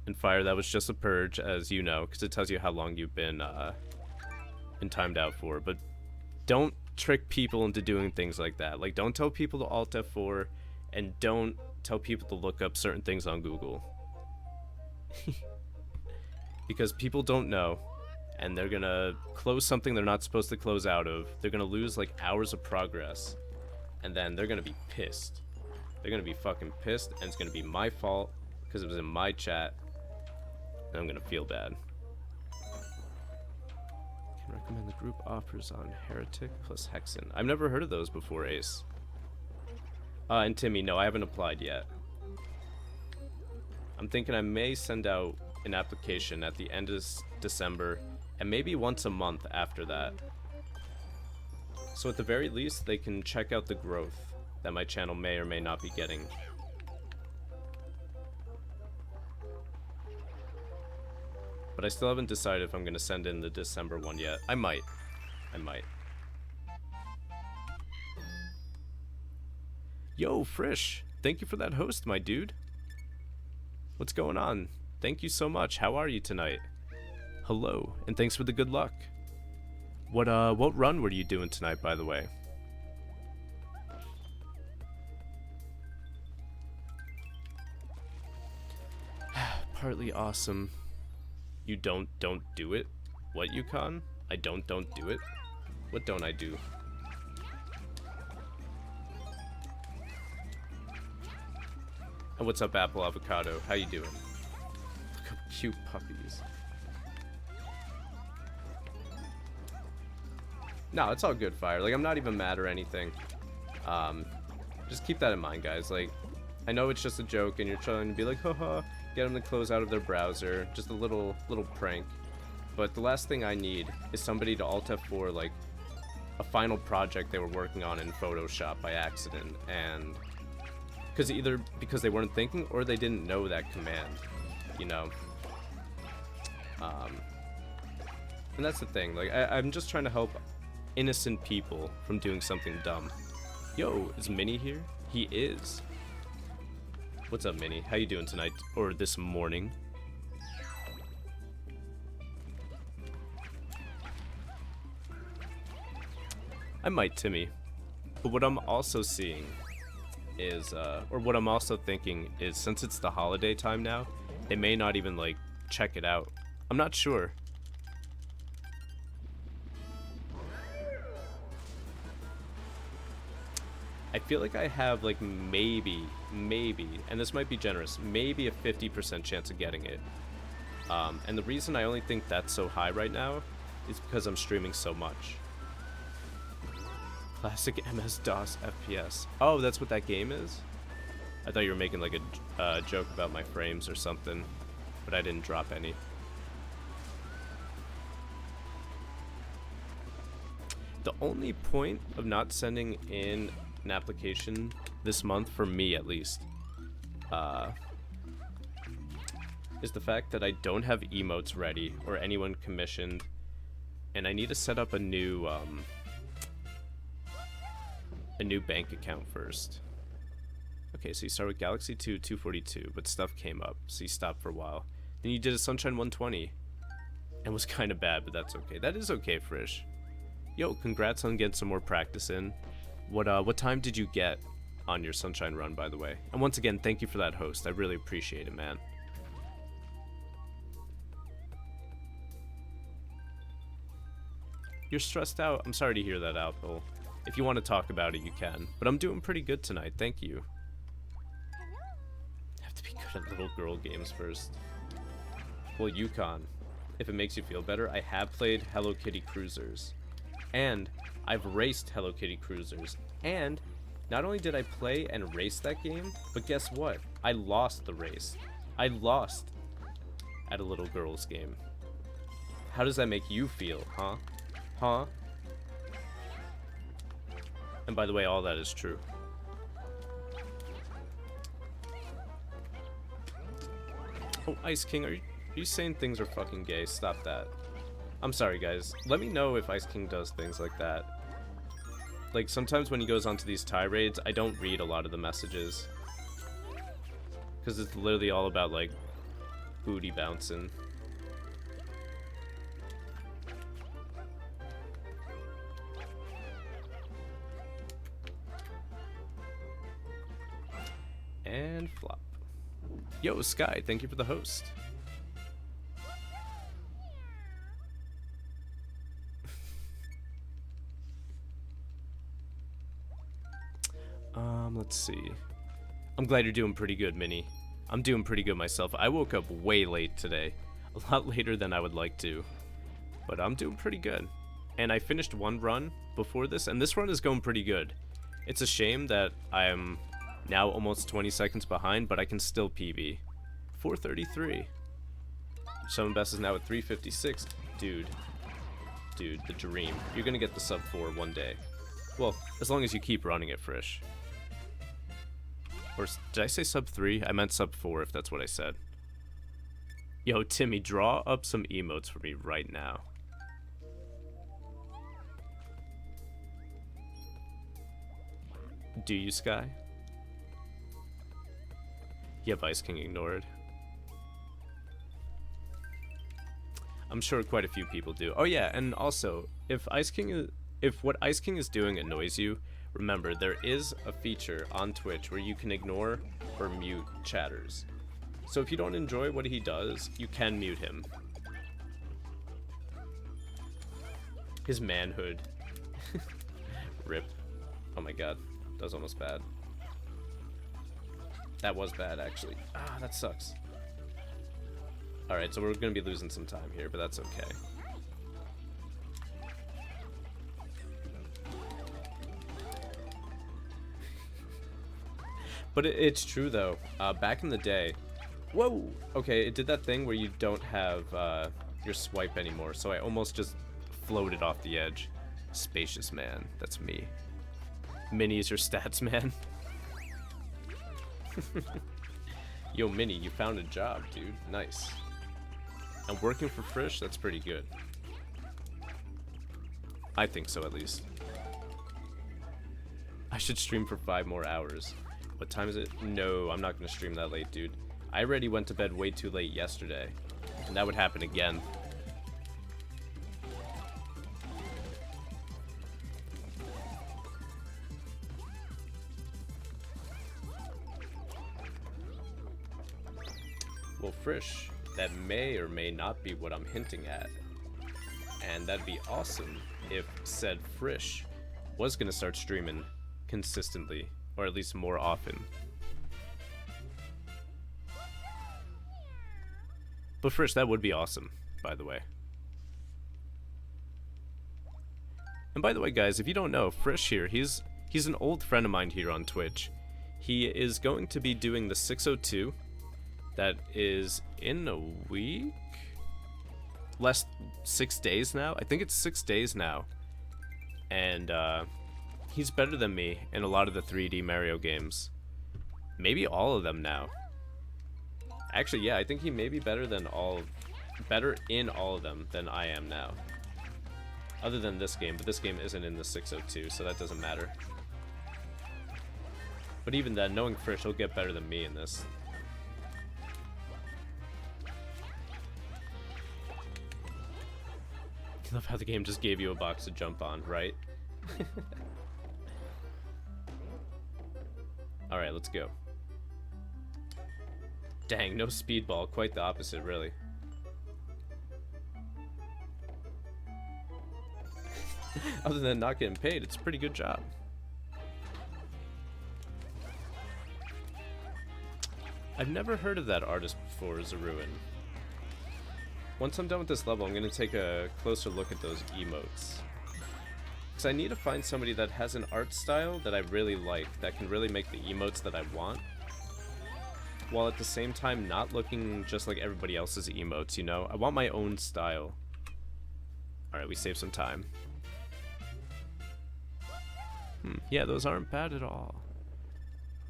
And Fire, that was just a purge, as you know, because it tells you how long you've been timed out for. But don't trick people into doing things like that. Like, don't tell people to Alt F4, and don't tell people to look up certain things on Google. Because people don't know, and they're gonna close something they're not supposed to close out of. They're gonna lose like hours of progress, and then they're gonna be pissed. They're gonna be fucking pissed, and it's gonna be my fault because it was in my chat, and I'm gonna feel bad. Can recommend the group offers on Heretic plus Hexen. I've never heard of those before, Ace. And Timmy, no, I haven't applied yet. I'm thinking I may send out an application at the end of December, and maybe once a month after that. So at the very least, they can check out the growth that my channel may or may not be getting. But I still haven't decided if I'm going to send in the December one yet. I might. Yo, Frisch, thank you for that host, my dude. What's going on? Thank you so much. How are you tonight? Hello, and thanks for the good luck. What run were you doing tonight, by the way? Partly awesome. You don't do it? What, Yukon? I don't do it? What don't I do? And what's up, Apple Avocado? How you doing? Look how cute puppies. No, it's all good, Fire. Like, I'm not even mad or anything. Just keep that in mind, guys. Like, I know it's just a joke, and you're trying to be like, haha, get them to close out of their browser. Just a little prank. But the last thing I need is somebody to Alt F4, like, a final project they were working on in Photoshop by accident, and either because they weren't thinking or they didn't know that command, you know. And that's the thing. Like, I'm just trying to help innocent people from doing something dumb. Yo, is Minnie here? He is. What's up, Minnie? How you doing tonight? Or this morning? I might, Timmy. But what I'm also seeing is, or what I'm also thinking is, since it's the holiday time now, they may not even, like, check it out. I'm not sure. I feel like I have, like, maybe, and this might be generous, maybe a 50% chance of getting it. And the reason I only think that's so high right now is because I'm streaming so much. Classic MS-DOS FPS. Oh, that's what that game is? I thought you were making, like, a joke about my frames or something, but I didn't drop any. The only point of not sending in an application this month, for me at least, is the fact that I don't have emotes ready or anyone commissioned, and I need to set up a new bank account first. Okay, so you start with Galaxy 2 242, but stuff came up, so you stopped for a while. Then you did a Sunshine 120, and was kind of bad, but that's okay. That is okay, Frisch. Yo, congrats on getting some more practice in. What time did you get on your Sunshine run, by the way? And once again, thank you for that host. I really appreciate it, man. You're stressed out? I'm sorry to hear that, Apple. If you want to talk about it, you can. But I'm doing pretty good tonight, thank you. Have to be good at little girl games first. Well, Yukon, if it makes you feel better, I have played Hello Kitty Cruisers. And I've raced Hello Kitty Cruisers. And not only did I play and race that game, but guess what? I lost the race. I lost at a little girl's game. How does that make you feel, huh? Huh? And by the way, all that is true. Oh, Ice King, are you saying things are fucking gay? Stop that. I'm sorry, guys. Let me know if Ice King does things like that. Like, sometimes when he goes onto these tirades, I don't read a lot of the messages. Because it's literally all about, like, booty bouncing. And flop. Yo, Sky, thank you for the host. Let's see. I'm glad you're doing pretty good, Minnie. I'm doing pretty good myself. I woke up way late today. A lot later than I would like to. But I'm doing pretty good. And I finished one run before this, and this run is going pretty good. It's a shame that I am now almost 20 seconds behind, but I can still PB. 433. Summon Best is now at 356. Dude, the dream. You're gonna get the sub 4 one day. Well, as long as you keep running it, Frisch. Or did I say sub 3? I meant sub 4 if that's what I said. Yo, Timmy, draw up some emotes for me right now. Do you, Sky? Yep, Ice King ignored. I'm sure quite a few people do. Oh yeah, and also, if what Ice King is doing annoys you, remember, there is a feature on Twitch where you can ignore or mute chatters. So if you don't enjoy what he does, you can mute him. His manhood. Rip. Oh my god. That was almost bad. That was bad, actually. Ah, that sucks. Alright, so we're gonna be losing some time here, but that's okay. But it's true, though. Back in the day... Whoa! Okay, it did that thing where you don't have your swipe anymore, so I almost just floated off the edge. Spacious man. That's me. Minnie is your stats man. Yo, Minnie, you found a job, dude. Nice. And working for Frisch? That's pretty good. I think so, at least. I should stream for 5 more hours. What time is it? No, I'm not gonna stream that late, dude. I already went to bed way too late yesterday. And that would happen again. Well, Frisch, that may or may not be what I'm hinting at. And that'd be awesome if said Frisch was gonna start streaming consistently. Or at least more often. But Frisch, that would be awesome, by the way. And by the way, guys, if you don't know, Frisch here, he's an old friend of mine here on Twitch. He is going to be doing the 602. That is in a week? 6 days now? I think it's 6 days now. And, he's better than me in a lot of the 3D Mario games. Maybe all of them now. Actually, yeah, I think he may be better in all of them than I am now. Other than this game, but this game isn't in the 602, so that doesn't matter. But even then, knowing Frisch, he'll get better than me in this. I love how the game just gave you a box to jump on, right? Alright, let's go. Dang, no speedball. Quite the opposite, really. Other than not getting paid, it's a pretty good job. I've never heard of that artist before, Zaruin. Once I'm done with this level, I'm going to take a closer look at those emotes. Because I need to find somebody that has an art style that I really like, that can really make the emotes that I want, while at the same time not looking just like everybody else's emotes, you know? I want my own style. Alright, we saved some time. Yeah, those aren't bad at all.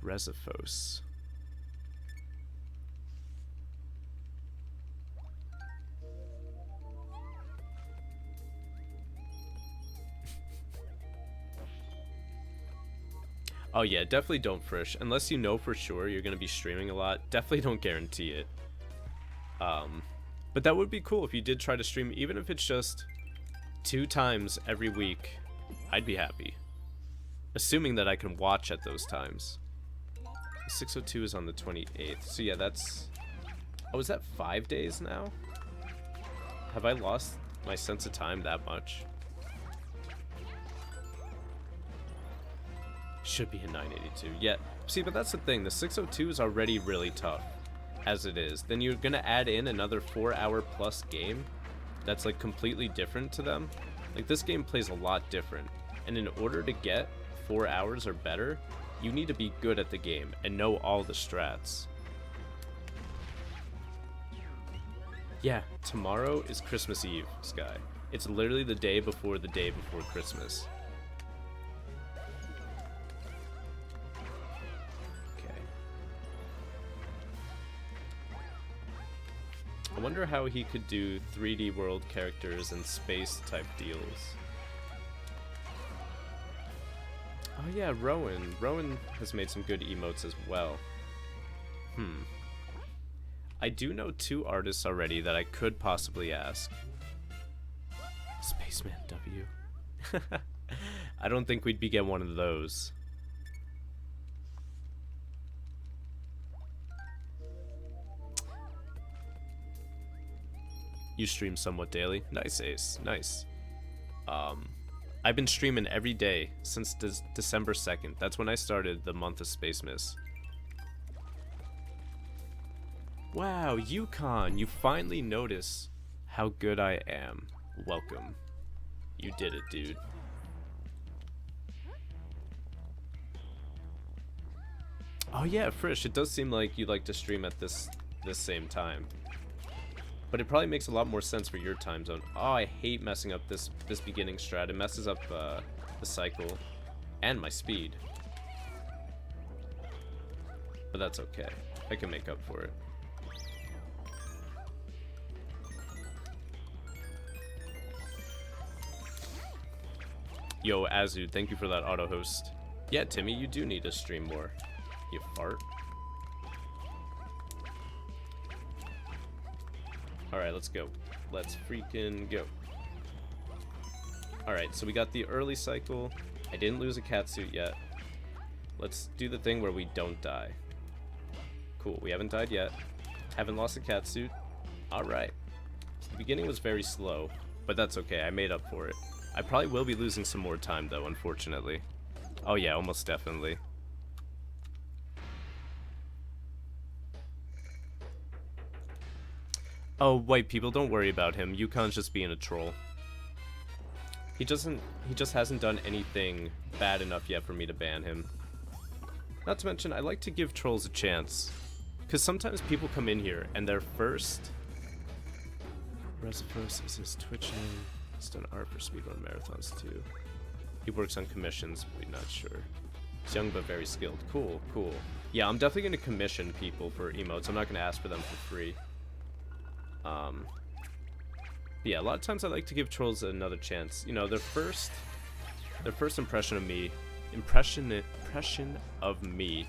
Resiphos. Oh yeah, definitely don't Frisch. Unless you know for sure you're going to be streaming a lot, definitely don't guarantee it. But that would be cool if you did try to stream, even if it's just 2 times every week. I'd be happy. Assuming that I can watch at those times. 602 is on the 28th. So yeah, that's... Oh, is that 5 days now? Have I lost my sense of time that much? Should be a 982. Yeah, see, but that's the thing. The 602 is already really tough, as it is. Then you're gonna add in another 4-hour plus game that's like completely different to them. Like, this game plays a lot different. And in order to get 4 hours or better, you need to be good at the game and know all the strats. Yeah, tomorrow is Christmas Eve, Sky. It's literally the day before Christmas. I wonder how he could do 3D world characters and space type deals. Oh yeah, Rowan. Rowan has made some good emotes as well. I do know 2 artists already that I could possibly ask. Spaceman W. I don't think we'd be getting one of those. You stream somewhat daily. Nice, Ace. Nice. I've been streaming every day since December 2nd. That's when I started the month of Spacemas. Wow, Yukon, you finally notice how good I am. Welcome. You did it, dude. Oh yeah, Frisch, it does seem like you like to stream at this same time. But it probably makes a lot more sense for your time zone. Oh, I hate messing up this beginning strat. It messes up the cycle and my speed. But that's okay. I can make up for it. Yo, Azu, thank you for that auto host. Yeah, Timmy, you do need to stream more. You fart. Alright, let's go. Let's freaking go. Alright, so we got the early cycle. I didn't lose a catsuit yet. Let's do the thing where we don't die. Cool, we haven't died yet. Haven't lost a catsuit. Alright. The beginning was very slow, but that's okay, I made up for it. I probably will be losing some more time though, unfortunately. Oh yeah, almost definitely. Oh, white people, don't worry about him. Yukon's just being a troll. He just hasn't done anything bad enough yet for me to ban him. Not to mention, I like to give trolls a chance. Because sometimes people come in here and their first... Resiphos is his Twitch name. He's done art for speedrun marathons too. He works on commissions, but we're not sure. He's young but very skilled. Cool, cool. Yeah, I'm definitely going to commission people for emotes. I'm not going to ask for them for free. Yeah, a lot of times I like to give trolls another chance. You know, their first impression of me,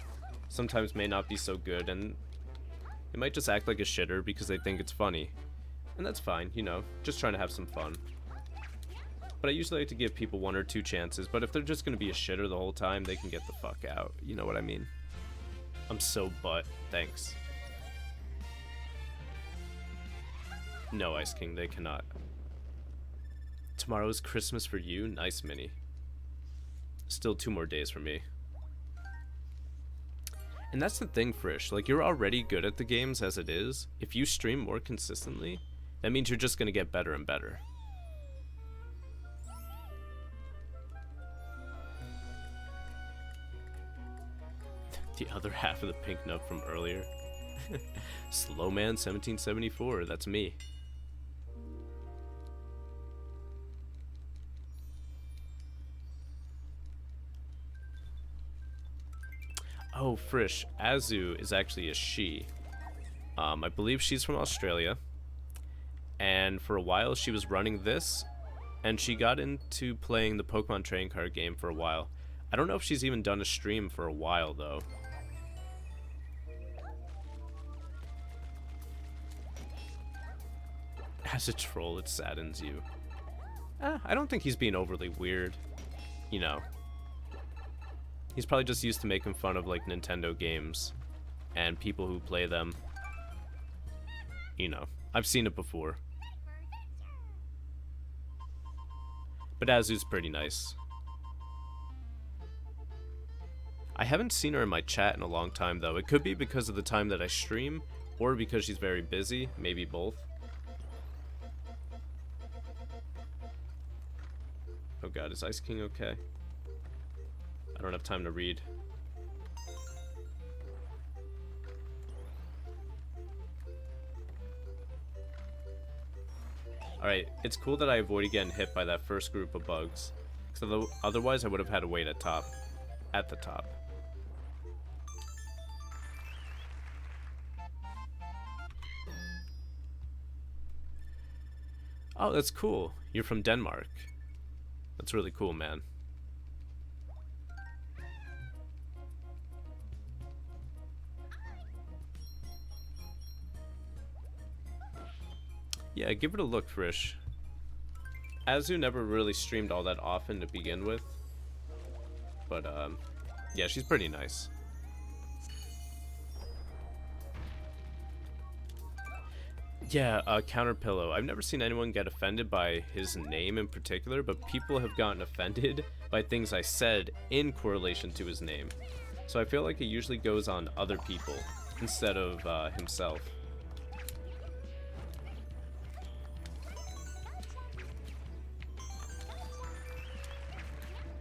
sometimes may not be so good, and they might just act like a shitter because they think it's funny. And that's fine, you know, just trying to have some fun. But I usually like to give people 1 or 2 chances, but if they're just going to be a shitter the whole time, they can get the fuck out. You know what I mean? I'm so butt. Thanks. No, Ice King, they cannot. Tomorrow is Christmas for you? Nice, Minnie. Still 2 more days for me. And that's the thing, Frisch. Like, you're already good at the games as it is. If you stream more consistently, that means you're just going to get better and better. The other half of the pink nub from earlier. Slowman 1774, that's me. Oh, Frisch. Azu is actually a she. I believe she's from Australia. And for a while, she was running this. And she got into playing the Pokemon trading card game for a while. I don't know if she's even done a stream for a while, though. As a troll, it saddens you. I don't think he's being overly weird. You know. He's probably just used to making fun of, like, Nintendo games. And people who play them. You know. I've seen it before. But Azu's pretty nice. I haven't seen her in my chat in a long time, though. It could be because of the time that I stream, or because she's very busy. Maybe both. Oh god, is Ice King okay? I don't have time to read. Alright, it's cool that I avoided getting hit by that first group of bugs. So otherwise I would have had to wait at the top. Oh, that's cool. You're from Denmark. That's really cool, man. Yeah, give it a look, Frisch. Azu never really streamed all that often to begin with. But, yeah, she's pretty nice. Yeah, Counterpillow. I've never seen anyone get offended by his name in particular, but people have gotten offended by things I said in correlation to his name. So I feel like it usually goes on other people instead of himself.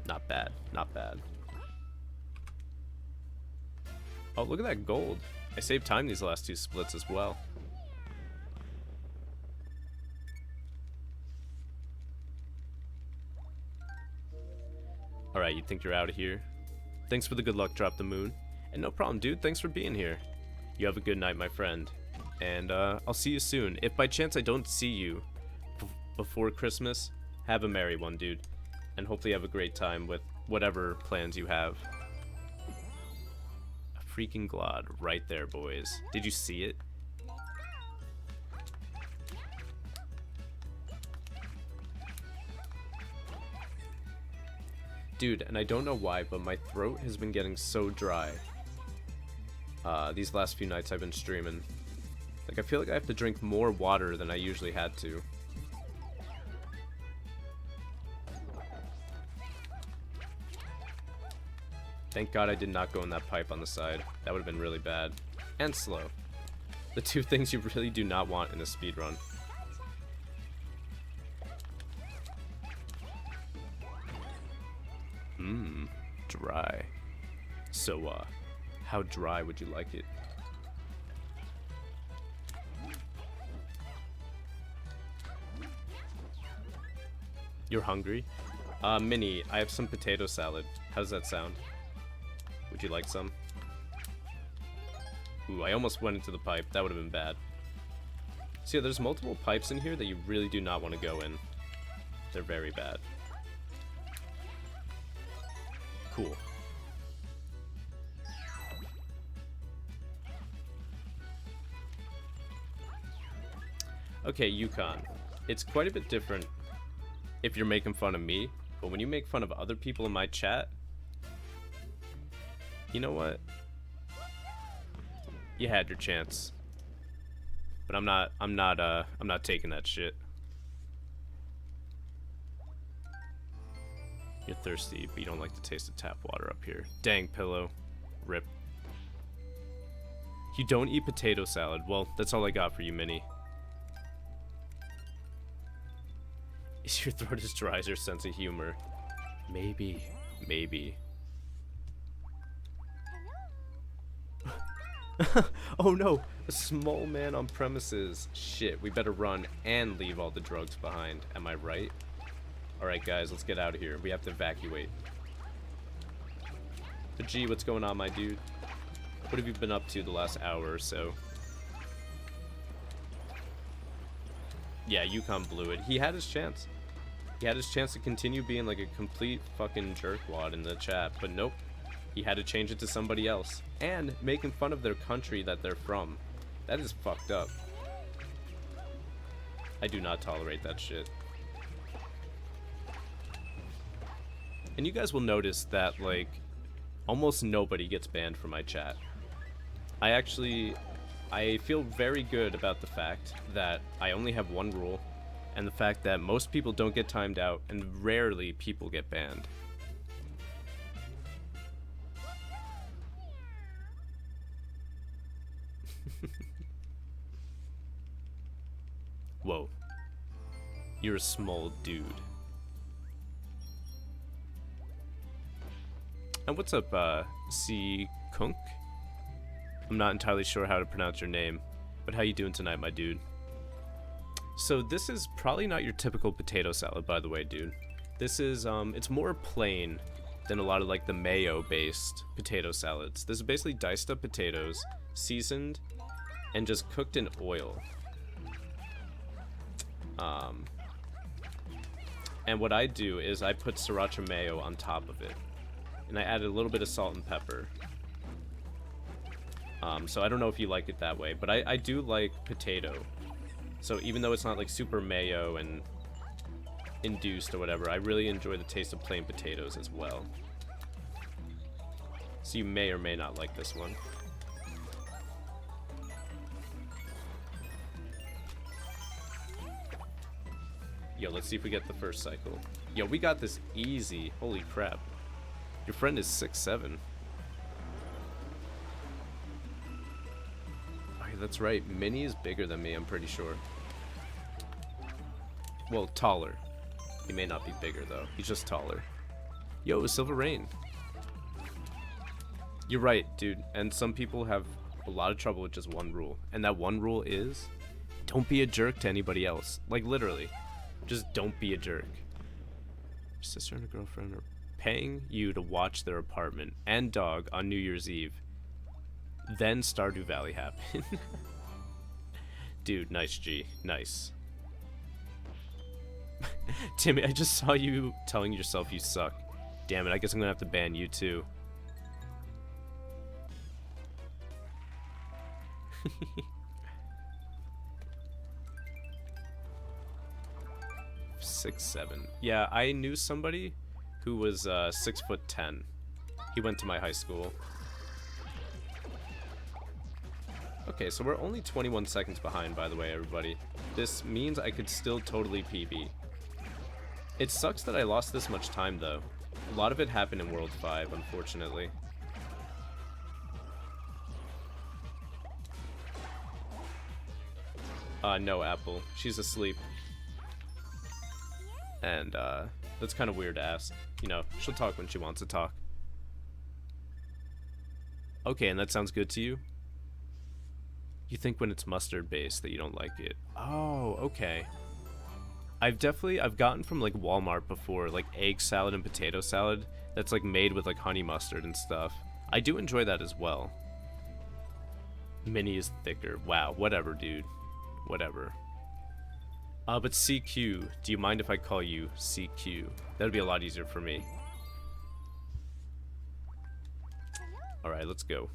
Not bad, not bad. Oh, look at that gold. I saved time these last two splits as well. Alright, you think you're out of here? Thanks for the good luck, Drop the Moon. And no problem, dude. Thanks for being here. You have a good night, my friend. And I'll see you soon. If by chance I don't see you before Christmas, have a merry one, dude. And hopefully have a great time with whatever plans you have. A freaking Glod right there, boys. Did you see it? Dude, and I don't know why, but my throat has been getting so dry. These last few nights I've been streaming. Like, I feel like I have to drink more water than I usually had to. Thank God I did not go in that pipe on the side. That would have been really bad. And slow. The two things you really do not want in a speedrun. Mmm, dry. So, how dry would you like it? You're hungry? Minnie, I have some potato salad. How does that sound? Would you like some? Ooh, I almost went into the pipe. That would have been bad. So yeah, there's multiple pipes in here that you really do not want to go in. They're very bad. Cool. Okay, Yukon. It's quite a bit different if you're making fun of me, but when you make fun of other people in my chat, you know what? You had your chance. But I'm not taking that shit. You're thirsty, but you don't like the taste of tap water up here. Dang, Pillow. Rip. You don't eat potato salad. Well, that's all I got for you, Minnie. Is your throat as dry as your sense of humor? Maybe. Maybe. Oh no! A small man on premises. Shit, we better run and leave all the drugs behind. Am I right? Alright guys, let's get out of here. We have to evacuate. The G, what's going on, my dude? What have you been up to the last hour or so? Yeah, Yukon blew it. He had his chance. He had his chance to continue being like a complete fucking jerkwad in the chat, but nope. He had to change it to somebody else. And making fun of their country that they're from. That is fucked up. I do not tolerate that shit. And you guys will notice that, like, almost nobody gets banned from my chat. I feel very good about the fact that I only have one rule, and the fact that most people don't get timed out, and rarely people get banned. Whoa. You're a small dude. And what's up, C. Kunk? I'm not entirely sure how to pronounce your name, but how you doing tonight, my dude? So this is probably not your typical potato salad, by the way, dude. This is, it's more plain than a lot of, like, the mayo-based potato salads. This is basically diced up potatoes, seasoned, and just cooked in oil. And what I do is I put sriracha mayo on top of it. And I added a little bit of salt and pepper. So I don't know if you like it that way, but I do like potato. So even though it's not like super mayo and induced or whatever, I really enjoy the taste of plain potatoes as well. So you may or may not like this one. Yo, let's see if we get the first cycle. Yo, we got this easy. Holy crap. Your friend is 6'7". Oh, yeah, that's right. Minnie is bigger than me, I'm pretty sure. Well, taller. He may not be bigger, though. He's just taller. Yo, Silver Rain. You're right, dude. And some people have a lot of trouble with just one rule. And that one rule is, don't be a jerk to anybody else. Like, literally. Just don't be a jerk. Your sister and a girlfriend are paying you to watch their apartment and dog on New Year's Eve. Then Stardew Valley happened. Dude, nice G. Nice. Timmy, I just saw you telling yourself you suck. Damn it, I guess I'm gonna have to ban you too. 6'7". Yeah, I knew somebody who was 6'10". He went to my high school. Okay, so we're only 21 seconds behind, by the way, everybody. This means I could still totally PB. It sucks that I lost this much time, though. A lot of it happened in World 5, unfortunately. No, Apple. She's asleep. And, that's kind of weird to ask. You know, she'll talk when she wants to talk. Okay, and that sounds good to you? You think when it's mustard-based that you don't like it. Oh, okay. I've gotten from, like, Walmart before, like, egg salad and potato salad that's, like, made with, like, honey mustard and stuff. I do enjoy that as well. Mini is thicker. Wow, whatever, dude. Whatever. But CQ, do you mind if I call you CQ? That'd be a lot easier for me. Alright, let's go.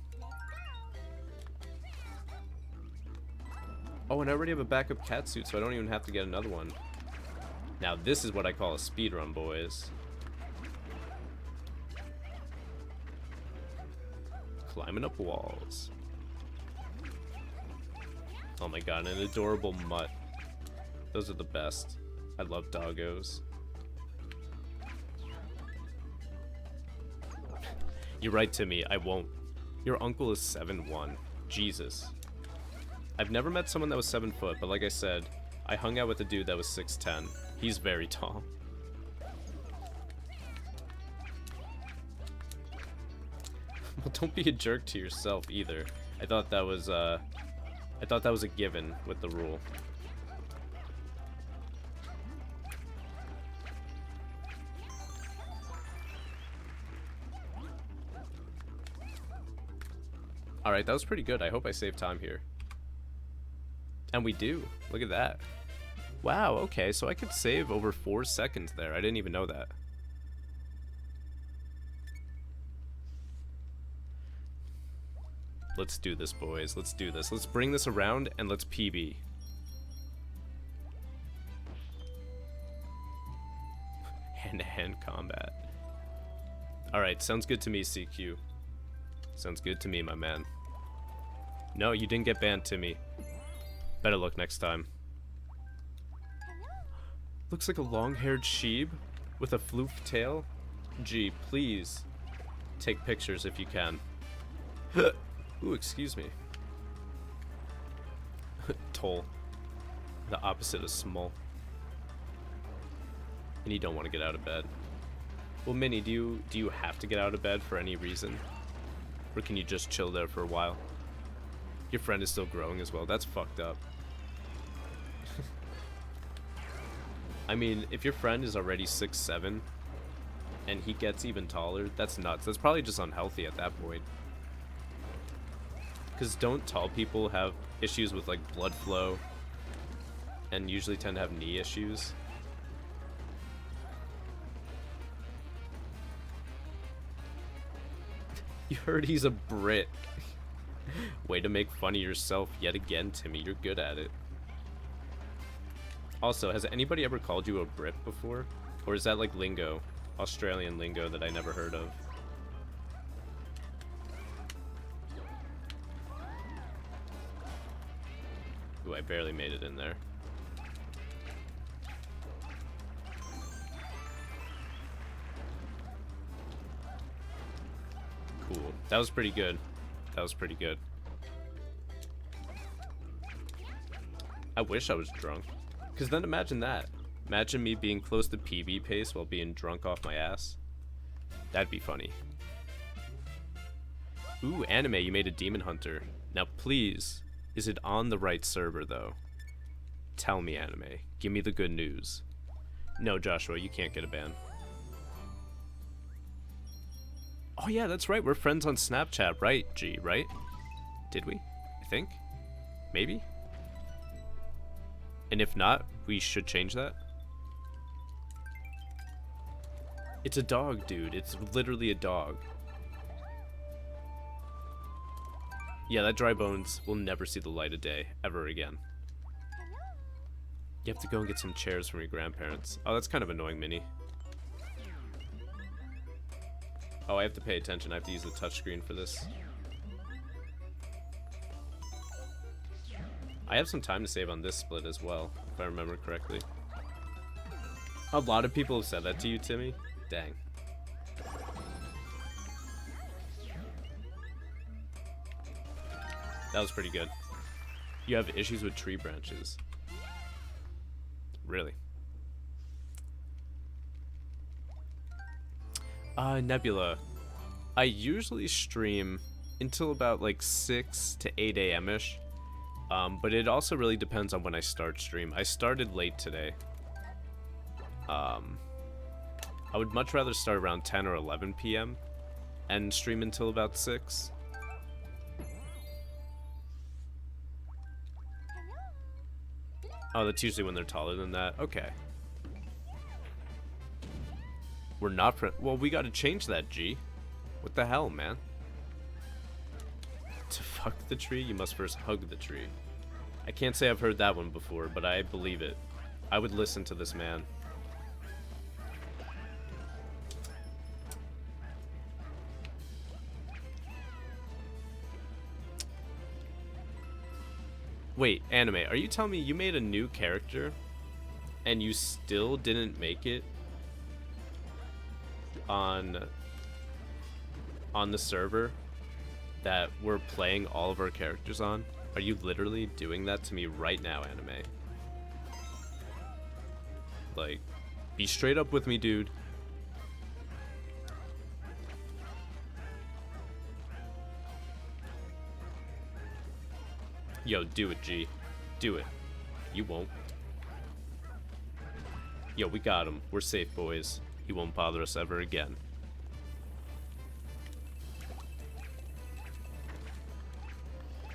Oh, and I already have a backup cat suit, so I don't even have to get another one. Now this is what I call a speedrun, boys. Climbing up walls. Oh my god, an adorable mutt. Those are the best. I love doggos. You're right, Timmy, I won't. Your uncle is 7'1". Jesus. I've never met someone that was 7 foot, but like I said, I hung out with a dude that was 6'10". He's very tall. Well, don't be a jerk to yourself either. I thought that was a given with the rule. Alright, that was pretty good. I hope I saved time here. And we do. Look at that. Wow, okay, so I could save over 4 seconds there. I didn't even know that. Let's do this, boys. Let's do this. Let's bring this around and let's PB. Hand-to-hand combat. Alright, sounds good to me, CQ. Sounds good to me, my man. No, you didn't get banned, Timmy. Better luck next time. Looks like a long-haired sheep with a floof tail. Gee, please take pictures if you can. Ooh, excuse me. Toll. The opposite of small. And you don't want to get out of bed. Well, Minnie, do you have to get out of bed for any reason? Or can you just chill there for a while? Your friend is still growing as well. That's fucked up. I mean, if your friend is already 6'7", and he gets even taller, that's nuts. That's probably just unhealthy at that point. Because don't tall people have issues with, like, blood flow? And usually tend to have knee issues? You heard he's a Brit. Way to make fun of yourself yet again, Timmy. You're good at it. Also, has anybody ever called you a Brit before? Or is that like lingo? Australian lingo that I never heard of? Ooh, I barely made it in there. Cool. That was pretty good. That was pretty good. I wish I was drunk. Because then imagine that. Imagine me being close to PB pace while being drunk off my ass. That'd be funny. Ooh, anime, you made a demon hunter. Now please, is it on the right server though? Tell me, anime. Give me the good news. No, Joshua, you can't get a ban. Oh yeah, that's right, we're friends on Snapchat, right, G, right? Did we? I think? Maybe? And if not, we should change that. It's a dog, dude. It's literally a dog. Yeah, that dry bones will never see the light of day, ever again. You have to go and get some chairs from your grandparents. Oh, that's kind of annoying, Minnie. Oh, I have to pay attention. I have to use the touchscreen for this. I have some time to save on this split as well, if I remember correctly. A lot of people have said that to you, Timmy. Dang. That was pretty good. You have issues with tree branches. Really? Nebula. I usually stream until about like 6 to 8 a.m.-ish. But it also really depends on when I start stream. I started late today. I would much rather start around 10 or 11 p.m. and stream until about 6. Oh, that's usually when they're taller than that. Okay. We're not well, we gotta change that, G. What the hell, man? To fuck the tree, you must first hug the tree. I can't say I've heard that one before, but I believe it. I would listen to this man. Wait, anime, are you telling me you made a new character and you still didn't make it on the server that we're playing all of our characters on? Are you literally doing that to me right now, anime? Like, be straight up with me, dude. Yo, do it, G. Do it. You won't. Yo, we got him. We're safe, boys. He won't bother us ever again.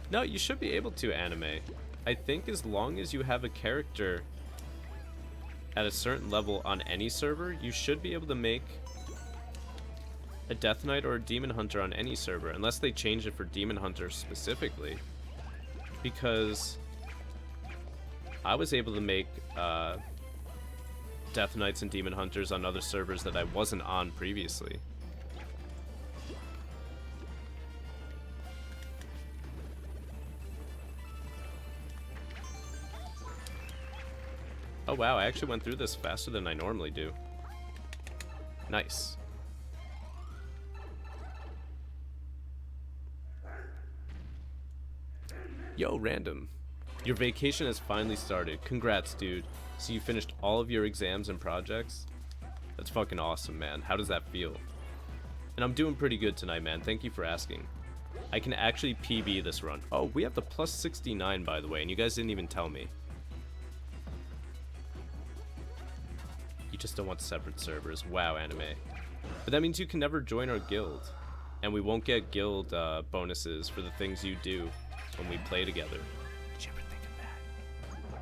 No, you should be able to, Anime. I think as long as you have a character at a certain level on any server, you should be able to make a Death Knight or a Demon Hunter on any server, unless they change it for Demon Hunter specifically. Because I was able to make Death Knights and Demon Hunters on other servers that I wasn't on previously. Oh wow, I actually went through this faster than I normally do. Nice. Yo, Random. Your vacation has finally started. Congrats, dude. So you finished all of your exams and projects? That's fucking awesome, man. How does that feel? And I'm doing pretty good tonight, man. Thank you for asking. I can actually PB this run. Oh, we have the plus 69, by the way, and you guys didn't even tell me. You just don't want separate servers. Wow, Anime. But that means you can never join our guild. And we won't get guild bonuses for the things you do when we play together. Did you ever think of that?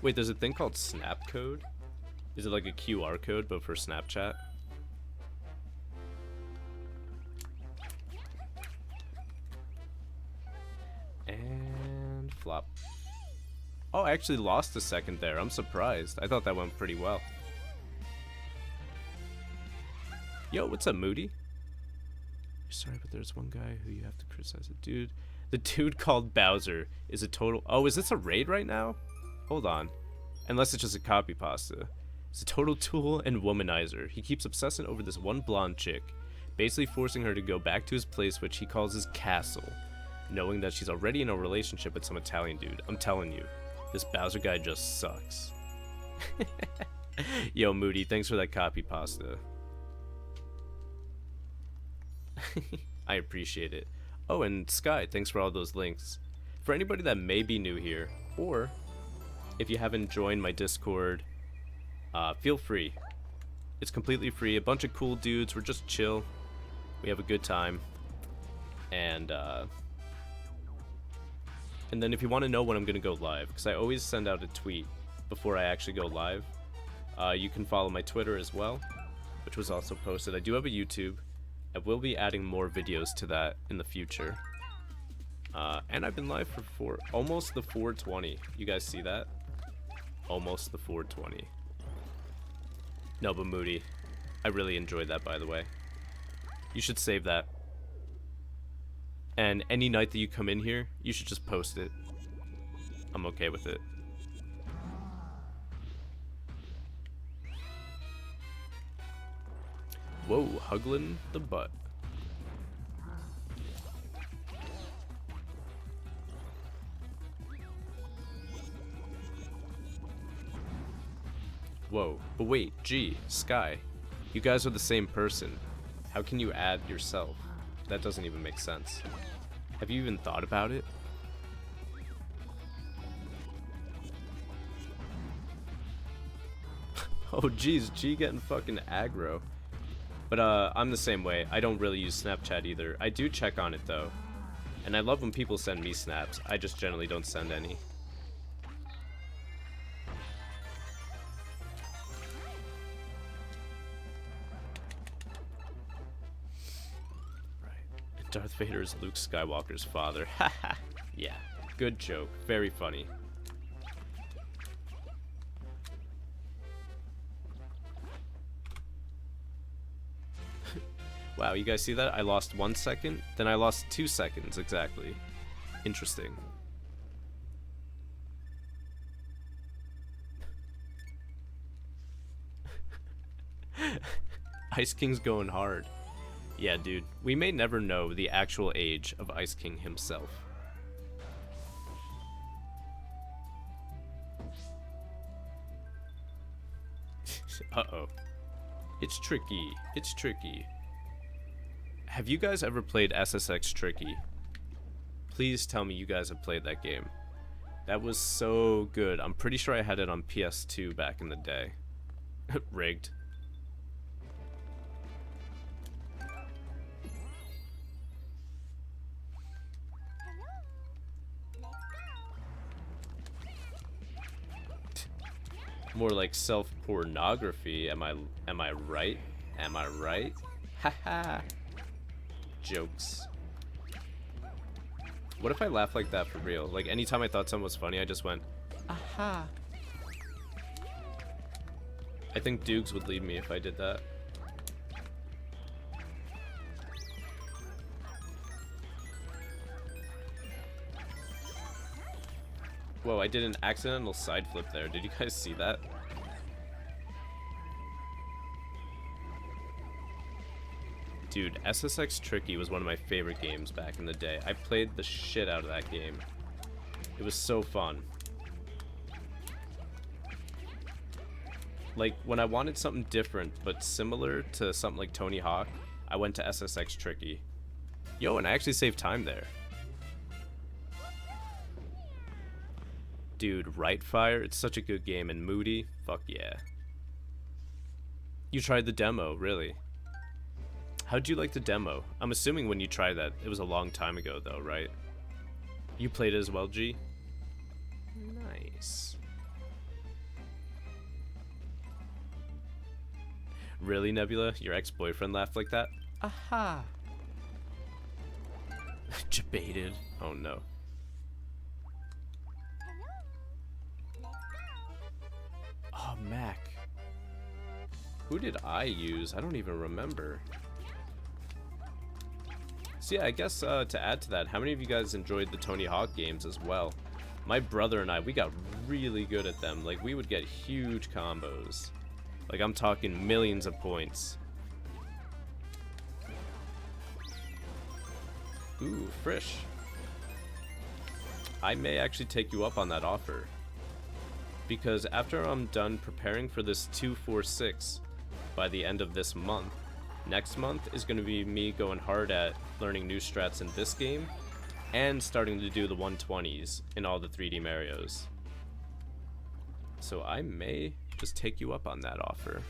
Wait, there's a thing called Snap Code? Is it like a QR code, but for Snapchat? And flop. Oh, I actually lost a second there. I'm surprised. I thought that went pretty well. Yo, what's up, Moody? Sorry, but there's one guy who you have to criticize. Dude, the dude called Bowser is a total... Oh, is this a raid right now? Hold on. Unless it's just a copy pasta. He's a total tool and womanizer. He keeps obsessing over this one blonde chick, basically forcing her to go back to his place, which he calls his castle, knowing that she's already in a relationship with some Italian dude. I'm telling you, this Bowser guy just sucks. Yo, Moody, thanks for that copy pasta. I appreciate it. Oh, and Sky, thanks for all those links. For anybody that may be new here, or if you haven't joined my Discord, feel free. It's completely free. A bunch of cool dudes. We're just chill. We have a good time. And then if you want to know when I'm going to go live, because I always send out a tweet before I actually go live, you can follow my Twitter as well, which was also posted. I do have a YouTube. I will be adding more videos to that in the future. And I've been live for almost the 420. You guys see that? Almost the 420. No, but Moody, I really enjoyed that, by the way. You should save that. And any night that you come in here, you should just post it. I'm okay with it. Whoa, huggling the butt. Whoa, but wait, G, Sky, you guys are the same person. How can you add yourself? That doesn't even make sense. Have you even thought about it? Oh geez, G getting fucking aggro. But I'm the same way. I don't really use Snapchat either. I do check on it though. And I love when people send me snaps. I just generally don't send any. Right. Darth Vader is Luke Skywalker's father. Haha. Yeah. Good joke. Very funny. Wow, you guys see that? I lost 1 second, then I lost 2 seconds, exactly. Interesting. Ice King's going hard. Yeah, dude, we may never know the actual age of Ice King himself. Uh-oh. It's tricky. It's tricky. Have you guys ever played SSX Tricky? Please tell me you guys have played that game. That was so good. I'm pretty sure I had it on PS2 back in the day. Rigged. More like self-pornography. Am I right? Am I right? Haha. Jokes. What if I laugh like that for real? Like anytime I thought something was funny, I just went, aha. I think Dukes would leave me if I did that. Whoa, I did an accidental side flip there. Did you guys see that? Dude, SSX Tricky was one of my favorite games back in the day. I played the shit out of that game. It was so fun. Like, when I wanted something different, but similar to something like Tony Hawk, I went to SSX Tricky. Yo, and I actually saved time there. Dude, Right Fire, it's such a good game, and Moody, fuck yeah. You tried the demo, really? How'd you like the demo? I'm assuming when you tried that, it was a long time ago though, right? You played it as well, G? Nice. Really, Nebula? Your ex-boyfriend laughed like that? Aha! Debated. Oh no. Oh, Mac. Who did I use? I don't even remember. So yeah, I guess to add to that, how many of you guys enjoyed the Tony Hawk games as well? My brother and I, we got really good at them. Like, we would get huge combos. Like, I'm talking millions of points. Ooh, Frisch. I may actually take you up on that offer. Because after I'm done preparing for this 246 by the end of this month, next month is going to be me going hard at learning new strats in this game and starting to do the 120s in all the 3D Marios. So I may just take you up on that offer.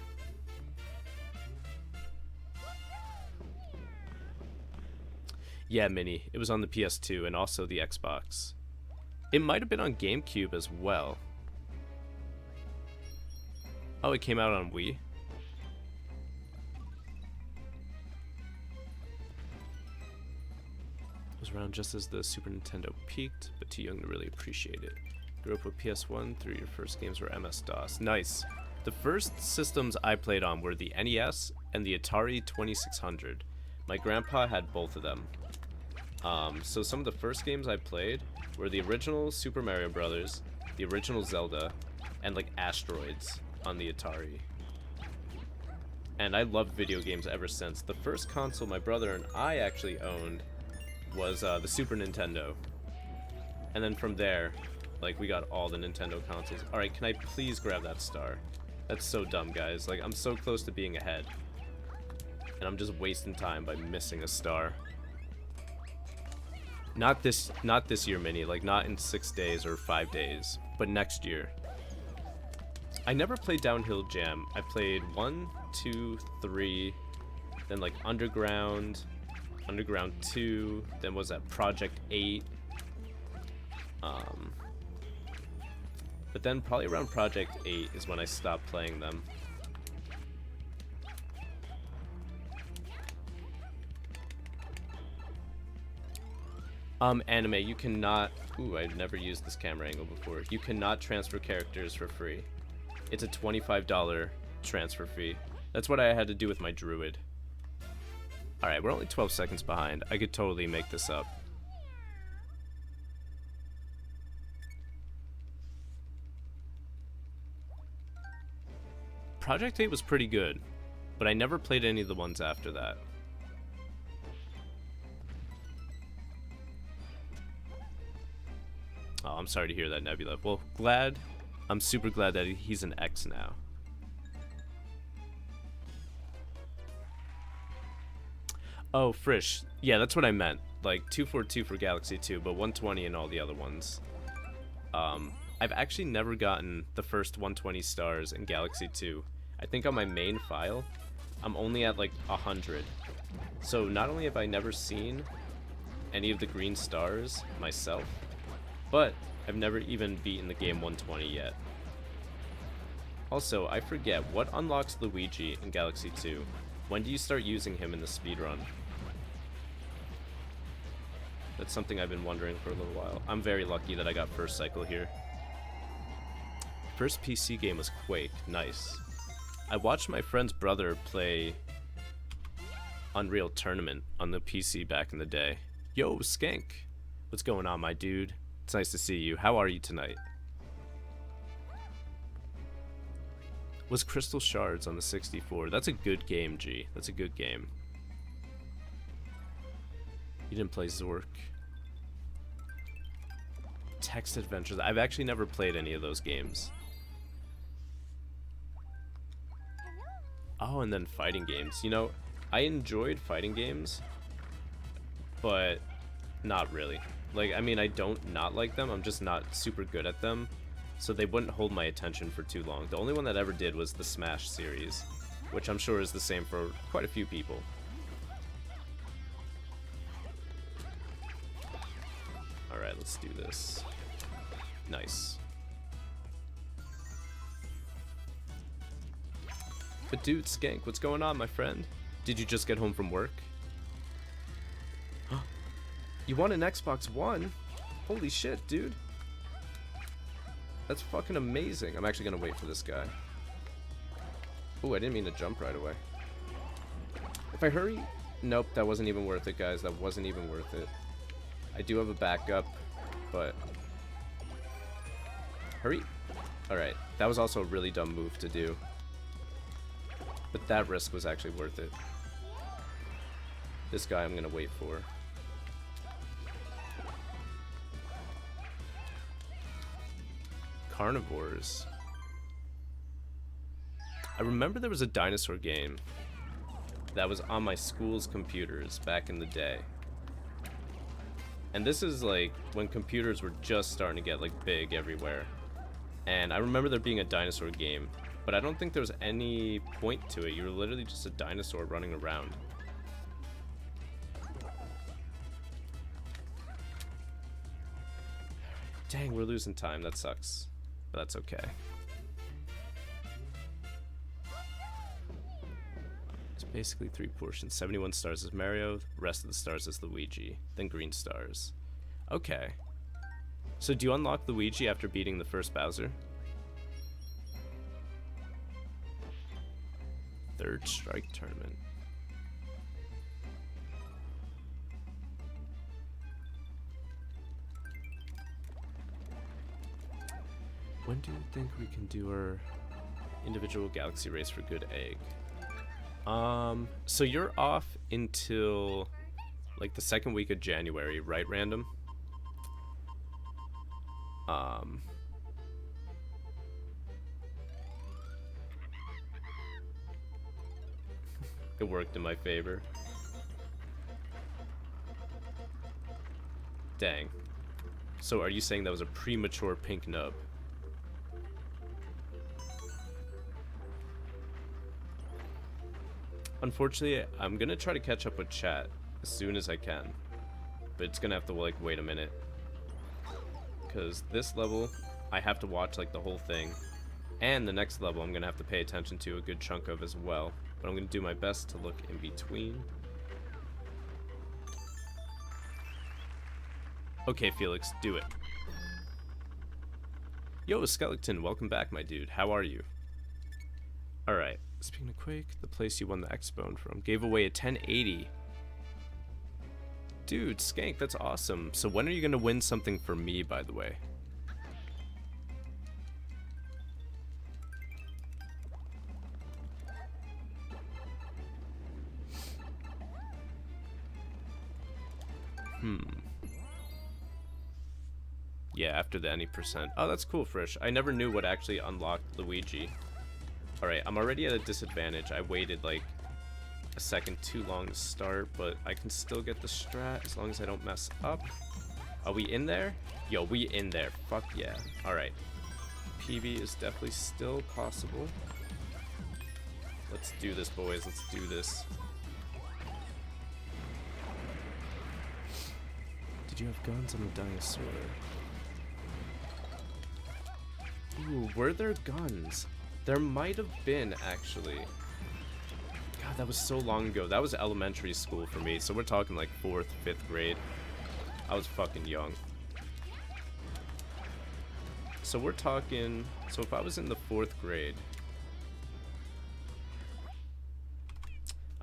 Yeah, Mini. It was on the PS2 and also the Xbox. It might have been on GameCube as well. Oh, it came out on Wii? It was around just as the Super Nintendo peaked, but too young to really appreciate it. Grew up with PS1, through your first games were MS-DOS. Nice. The first systems I played on were the NES and the Atari 2600. My grandpa had both of them. So some of the first games I played were the original Super Mario Brothers, the original Zelda, and like Asteroids on the Atari. And I loved video games ever since. The first console my brother and I actually owned was the Super Nintendo. And then from there, like, we got all the Nintendo consoles. Alright, can I please grab that star? That's so dumb, guys. Like, I'm so close to being ahead. And I'm just wasting time by missing a star. Not this year, Mini. Like, not in 6 days or 5 days. But next year. I never played Downhill Jam. I played 1, 2, 3, then like Underground 2, then was that Project 8. But then probably around Project 8 is when I stopped playing them. Anime, you cannot... Ooh, I've never used this camera angle before. You cannot transfer characters for free. It's a $25 transfer fee. That's what I had to do with my druid. Alright, we're only 12 seconds behind. I could totally make this up. Project 8 was pretty good, but I never played any of the ones after that. Oh, I'm sorry to hear that, Nebula. Well, I'm super glad that he's an X now. Oh, Frisch. Yeah, that's what I meant. Like, 242 for Galaxy 2, but 120 in all the other ones. I've actually never gotten the first 120 stars in Galaxy 2. I think on my main file, I'm only at like 100. So not only have I never seen any of the green stars myself, but I've never even beaten the game 120 yet. Also, I forget, what unlocks Luigi in Galaxy 2? When do you start using him in the speedrun? That's something I've been wondering for a little while. I'm very lucky that I got first cycle here. First PC game was Quake. Nice. I watched my friend's brother play Unreal Tournament on the PC back in the day. Yo, Skank. What's going on, my dude? It's nice to see you. How are you tonight? Was Crystal Shards on the 64? That's a good game, G. That's a good game. You didn't play Zork. Text Adventures. I've actually never played any of those games. Oh, and then fighting games. You know, I enjoyed fighting games, but not really. Like, I mean, I don't not like them. I'm just not super good at them, so they wouldn't hold my attention for too long. The only one that ever did was the Smash series, which I'm sure is the same for quite a few people. Alright, let's do this. Nice. But dude, Skank, what's going on, my friend? Did you just get home from work? You won an Xbox One? Holy shit, dude. That's fucking amazing. I'm actually gonna wait for this guy. Oh, I didn't mean to jump right away. If I hurry... Nope, that wasn't even worth it, guys. That wasn't even worth it. I do have a backup, but... Hurry. Alright, that was also a really dumb move to do. But that risk was actually worth it. This guy I'm gonna wait for. Carnivores. I remember there was a dinosaur game that was on my school's computers back in the day. And this is like when computers were just starting to get like big everywhere. And I remember there being a dinosaur game, but I don't think there was any point to it. You were literally just a dinosaur running around. Dang, we're losing time. That sucks. But that's okay. It's basically 3 portions. 71 stars is Mario, the rest of the stars is Luigi, then green stars. Okay. So do you unlock Luigi after beating the first Bowser? Third Strike Tournament. When do you think we can do our individual galaxy race for good egg? So you're off until like the second week of January, right, Random? It worked in my favor. Dang. So are you saying that was a premature pink nub? Unfortunately, I'm gonna try to catch up with chat as soon as I can, but it's gonna have to like wait a minute, because this level I have to watch like the whole thing, and the next level I'm gonna have to pay attention to a good chunk of as well, but I'm gonna do my best to look in between. Okay, Felix, do it. Yo, Skeleton, welcome back, my dude. How are you? Alright, speaking of Quake, the place you won the X-Bone from gave away a 1080. Dude, Skank, that's awesome. So when are you gonna win something for me, by the way? Yeah, after the any percent. Oh, that's cool, Frisch. I never knew what actually unlocked Luigi. Alright, I'm already at a disadvantage. I waited like a second too long to start, but I can still get the strat as long as I don't mess up. Are we in there? Yo, we in there. Fuck yeah. Alright. PB is definitely still possible. Let's do this, boys. Let's do this. Did you have guns on the dinosaur? Ooh, were there guns There might have been, actually. God, that was so long ago. That was elementary school for me. So we're talking like 4th, 5th grade. I was fucking young. So we're talking... So if I was in the 4th grade...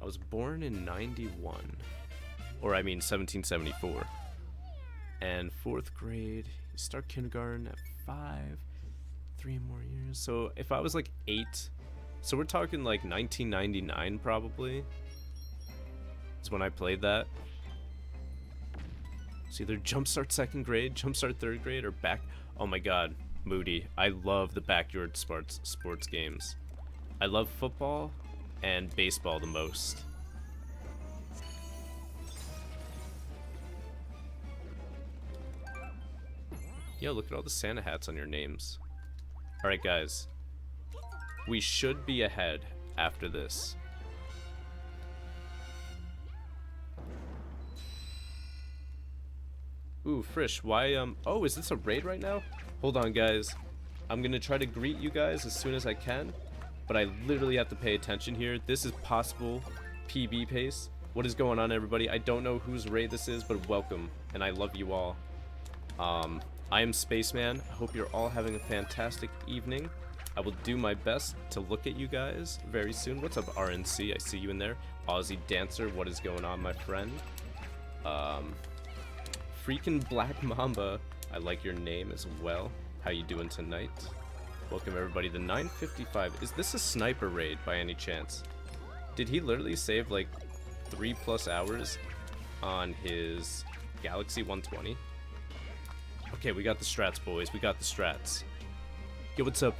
I was born in 91. Or I mean 1774. And 4th grade, you start kindergarten at 5. 3 more years. So if I was like 8... So we're talking like 1999 probably. Is when I played that. It's either Jumpstart 2nd grade, Jumpstart 3rd grade, or back... Oh my god, Moody. I love the backyard sports games. I love football and baseball the most. Yo, look at all the Santa hats on your names. Alright guys. We should be ahead after this. Ooh, Frisch, why, oh, is this a raid right now? Hold on, guys. I'm gonna try to greet you guys as soon as I can, but I literally have to pay attention here. This is possible PB pace. What is going on, everybody? I don't know whose raid this is, but welcome, and I love you all. I am Spaceman. I hope you're all having a fantastic evening. I will do my best to look at you guys very soon. What's up, RNC? I see you in there. Aussie Dancer, what is going on, my friend? Freaking Black Mamba, I like your name as well. How you doing tonight? Welcome, everybody. The 955. Is this a sniper raid by any chance? Did he literally save like 3+ hours on his Galaxy 120? Okay, we got the strats, boys. We got the strats. Yo, what's up?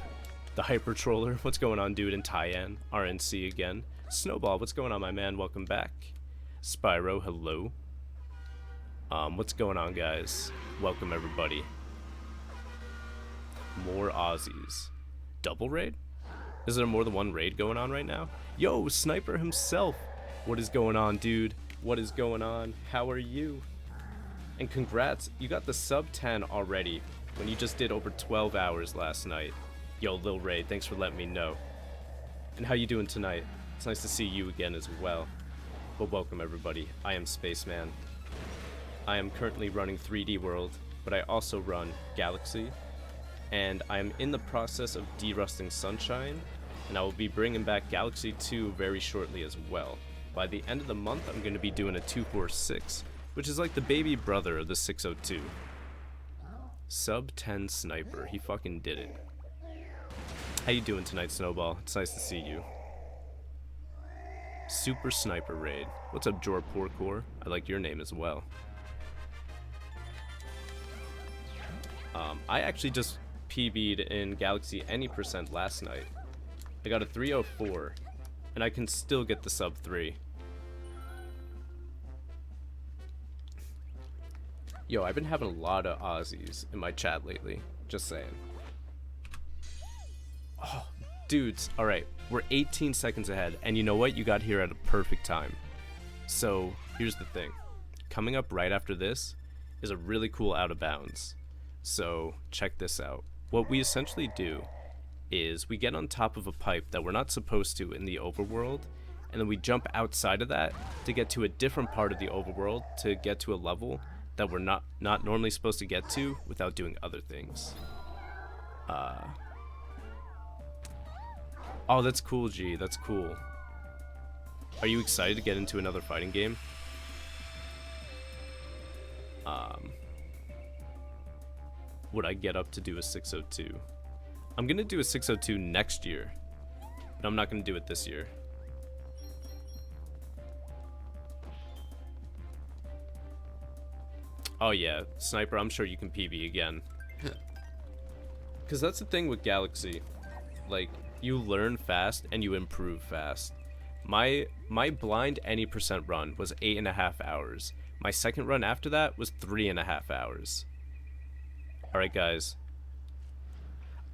The Hyper Troller, what's going on, dude? And Tyann, RNC again. Snowball, what's going on, my man? Welcome back. Spyro, hello. What's going on, guys? Welcome, everybody. More Aussies. Double raid? Is there more than one raid going on right now? Yo, Sniper himself. What is going on, dude? What is going on? How are you? And congrats, you got the sub 10 already when you just did over 12 hours last night. Yo, Lil Ray, thanks for letting me know. And how you doing tonight? It's nice to see you again as well. But welcome, everybody. I am Spaceman. I am currently running 3D World, but I also run Galaxy. And I am in the process of derusting Sunshine, and I will be bringing back Galaxy 2 very shortly as well. By the end of the month, I'm going to be doing a 246, which is like the baby brother of the 602. Sub 10 Sniper. He fucking did it. How you doing tonight, Snowball? It's nice to see you. Super Sniper Raid. What's up, Jor Porkor? I like your name as well. I actually just PB'd in Galaxy any percent last night. I got a 304, and I can still get the sub 3. Yo, I've been having a lot of Aussies in my chat lately. Just saying. Oh, dudes, alright, we're 18 seconds ahead, and you know what? You got here at a perfect time. So, here's the thing. Coming up right after this is a really cool out of bounds. So, check this out. What we essentially do is we get on top of a pipe that we're not supposed to in the overworld, and then we jump outside of that to get to a different part of the overworld to get to a level that we're not normally supposed to get to without doing other things. Oh, that's cool, G. That's cool. Are you excited to get into another fighting game? Would I get up to do a 602? I'm gonna do a 602 next year, but I'm not gonna do it this year. Oh yeah, Sniper, I'm sure you can PB again. Because that's the thing with Galaxy. Like, you learn fast and you improve fast. My blind any percent run was 8.5 hours. My second run after that was 3.5 hours. Alright, guys.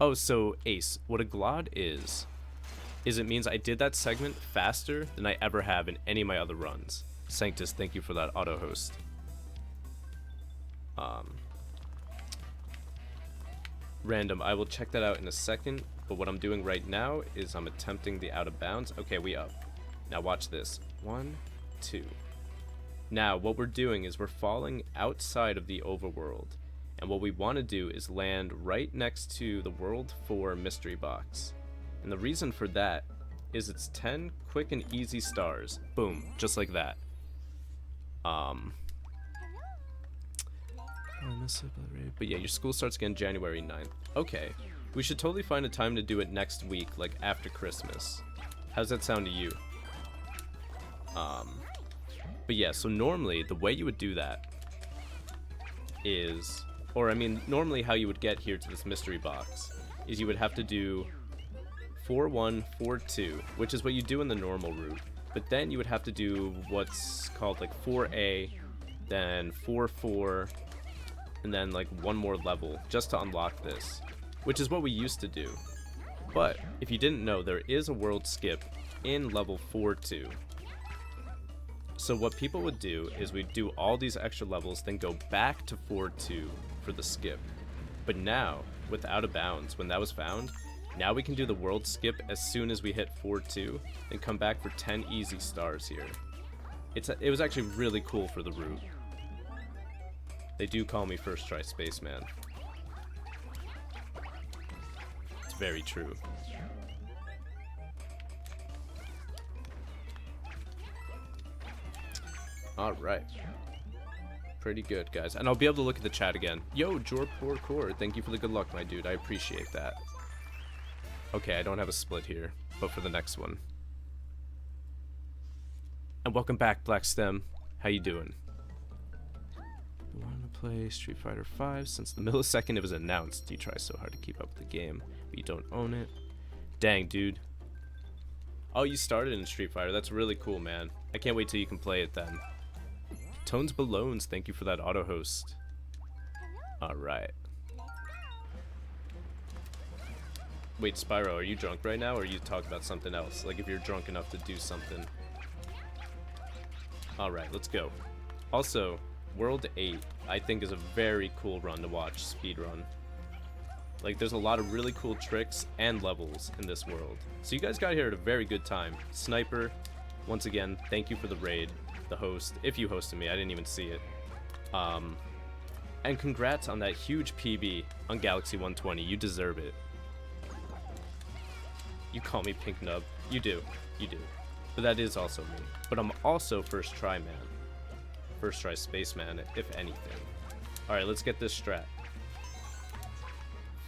Oh, so Ace, what a glod is it means I did that segment faster than I ever have in any of my other runs. Sanctus, thank you for that auto host. Random, I will check that out in a second. But what I'm doing right now is I'm attempting the out of bounds. Okay, we up. Now watch this. 1, 2. Now what we're doing is we're falling outside of the overworld. And what we want to do is land right next to the World 4 mystery box. And the reason for that is it's 10 quick and easy stars. Boom, just like that. But yeah, your school starts again January 9th. Okay, we should totally find a time to do it next week, like after Christmas. How's that sound to you? But yeah, so normally the way you would do that is, or I mean, normally how you would get here to this mystery box is you would have to do 4-1, 4-2, which is what you do in the normal route. But then you would have to do what's called like 4A, then 4-4, and then like one more level just to unlock this, which is what we used to do. But if you didn't know, there is a world skip in level 4-2. So what people would do is we'd do all these extra levels, then go back to 4-2 for the skip. But now, with Out of Bounds, when that was found, now we can do the world skip as soon as we hit 4-2, and come back for 10 easy stars here. It was actually really cool for the route. They do call me First Try Spaceman. It's very true. Alright. Pretty good, guys. And I'll be able to look at the chat again. Yo, Jorporcore, thank you for the good luck, my dude. I appreciate that. Okay, I don't have a split here, but for the next one. And welcome back, Black Stem. How you doing? You want to play Street Fighter V? Since the millisecond it was announced, you try so hard to keep up with the game, but you don't own it. Dang, dude. Oh, you started in Street Fighter. That's really cool, man. I can't wait till you can play it then. Tones Ballones, thank you for that auto host. Alright. Wait, Spyro, are you drunk right now, or are you talking about something else? Like if you're drunk enough to do something. Alright, let's go. Also, World 8, I think, is a very cool run to watch speedrun. Like, there's a lot of really cool tricks and levels in this world. So you guys got here at a very good time. Sniper, once again, thank you for the raid. The host, if you hosted me, I didn't even see it. And congrats on that huge PB on Galaxy 120. You deserve it. You call me Pink Nub. You do. You do. But that is also me. But I'm also First Try Man. First Try Spaceman, if anything. Alright, let's get this strat.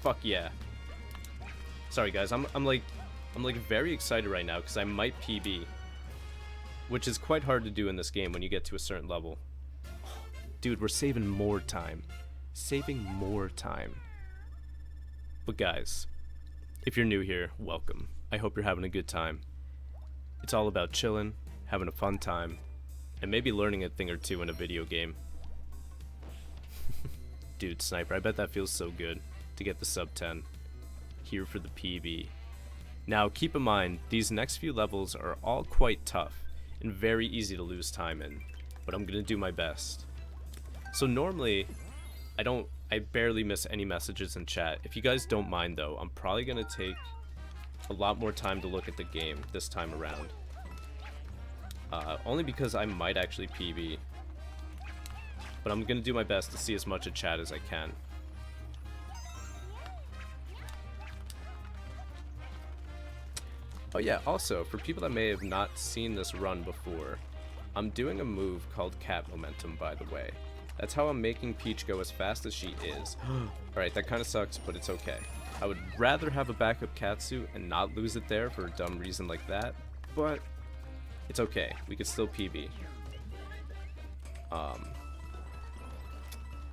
Fuck yeah. Sorry guys, I'm like very excited right now because I might PB. Which is quite hard to do in this game when you get to a certain level. Dude, we're saving more time. Saving more time. But guys, if you're new here, welcome. I hope you're having a good time. It's all about chilling, having a fun time, and maybe learning a thing or two in a video game. Dude, Sniper, I bet that feels so good to get the sub 10. Here for the PB. Now, keep in mind, these next few levels are all quite tough and very easy to lose time in, but I'm gonna do my best. So normally, I barely miss any messages in chat. If you guys don't mind though, I'm probably gonna take a lot more time to look at the game this time around. Only because I might actually PB. But I'm gonna do my best to see as much of chat as I can. Oh yeah, also, for people that may have not seen this run before, I'm doing a move called Cat Momentum, by the way. That's how I'm making Peach go as fast as she is. Alright, that kind of sucks, but it's okay. I would rather have a backup Katsu and not lose it there for a dumb reason like that, but it's okay. We could still PB.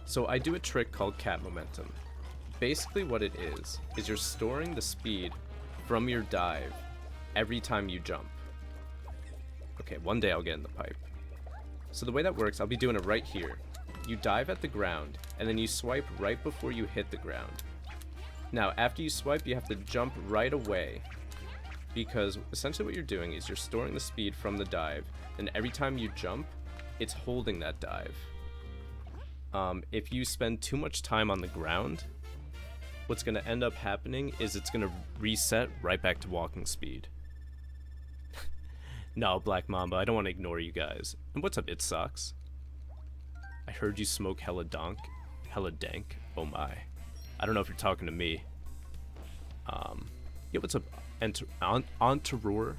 So I do a trick called Cat Momentum. Basically what it is you're storing the speed from your dive every time you jump. Okay, one day I'll get in the pipe. So the way that works, I'll be doing it right here. You dive at the ground, and then you swipe right before you hit the ground. Now, after you swipe, you have to jump right away, because essentially what you're doing is you're storing the speed from the dive, and every time you jump, it's holding that dive. If you spend too much time on the ground, what's going to end up happening is it's going to reset right back to walking speed. No, Black Mamba, I don't want to ignore you guys. And what's up, It Sucks? I heard you smoke hella dank. Oh my. I don't know if you're talking to me. Yeah, what's up, Enteror?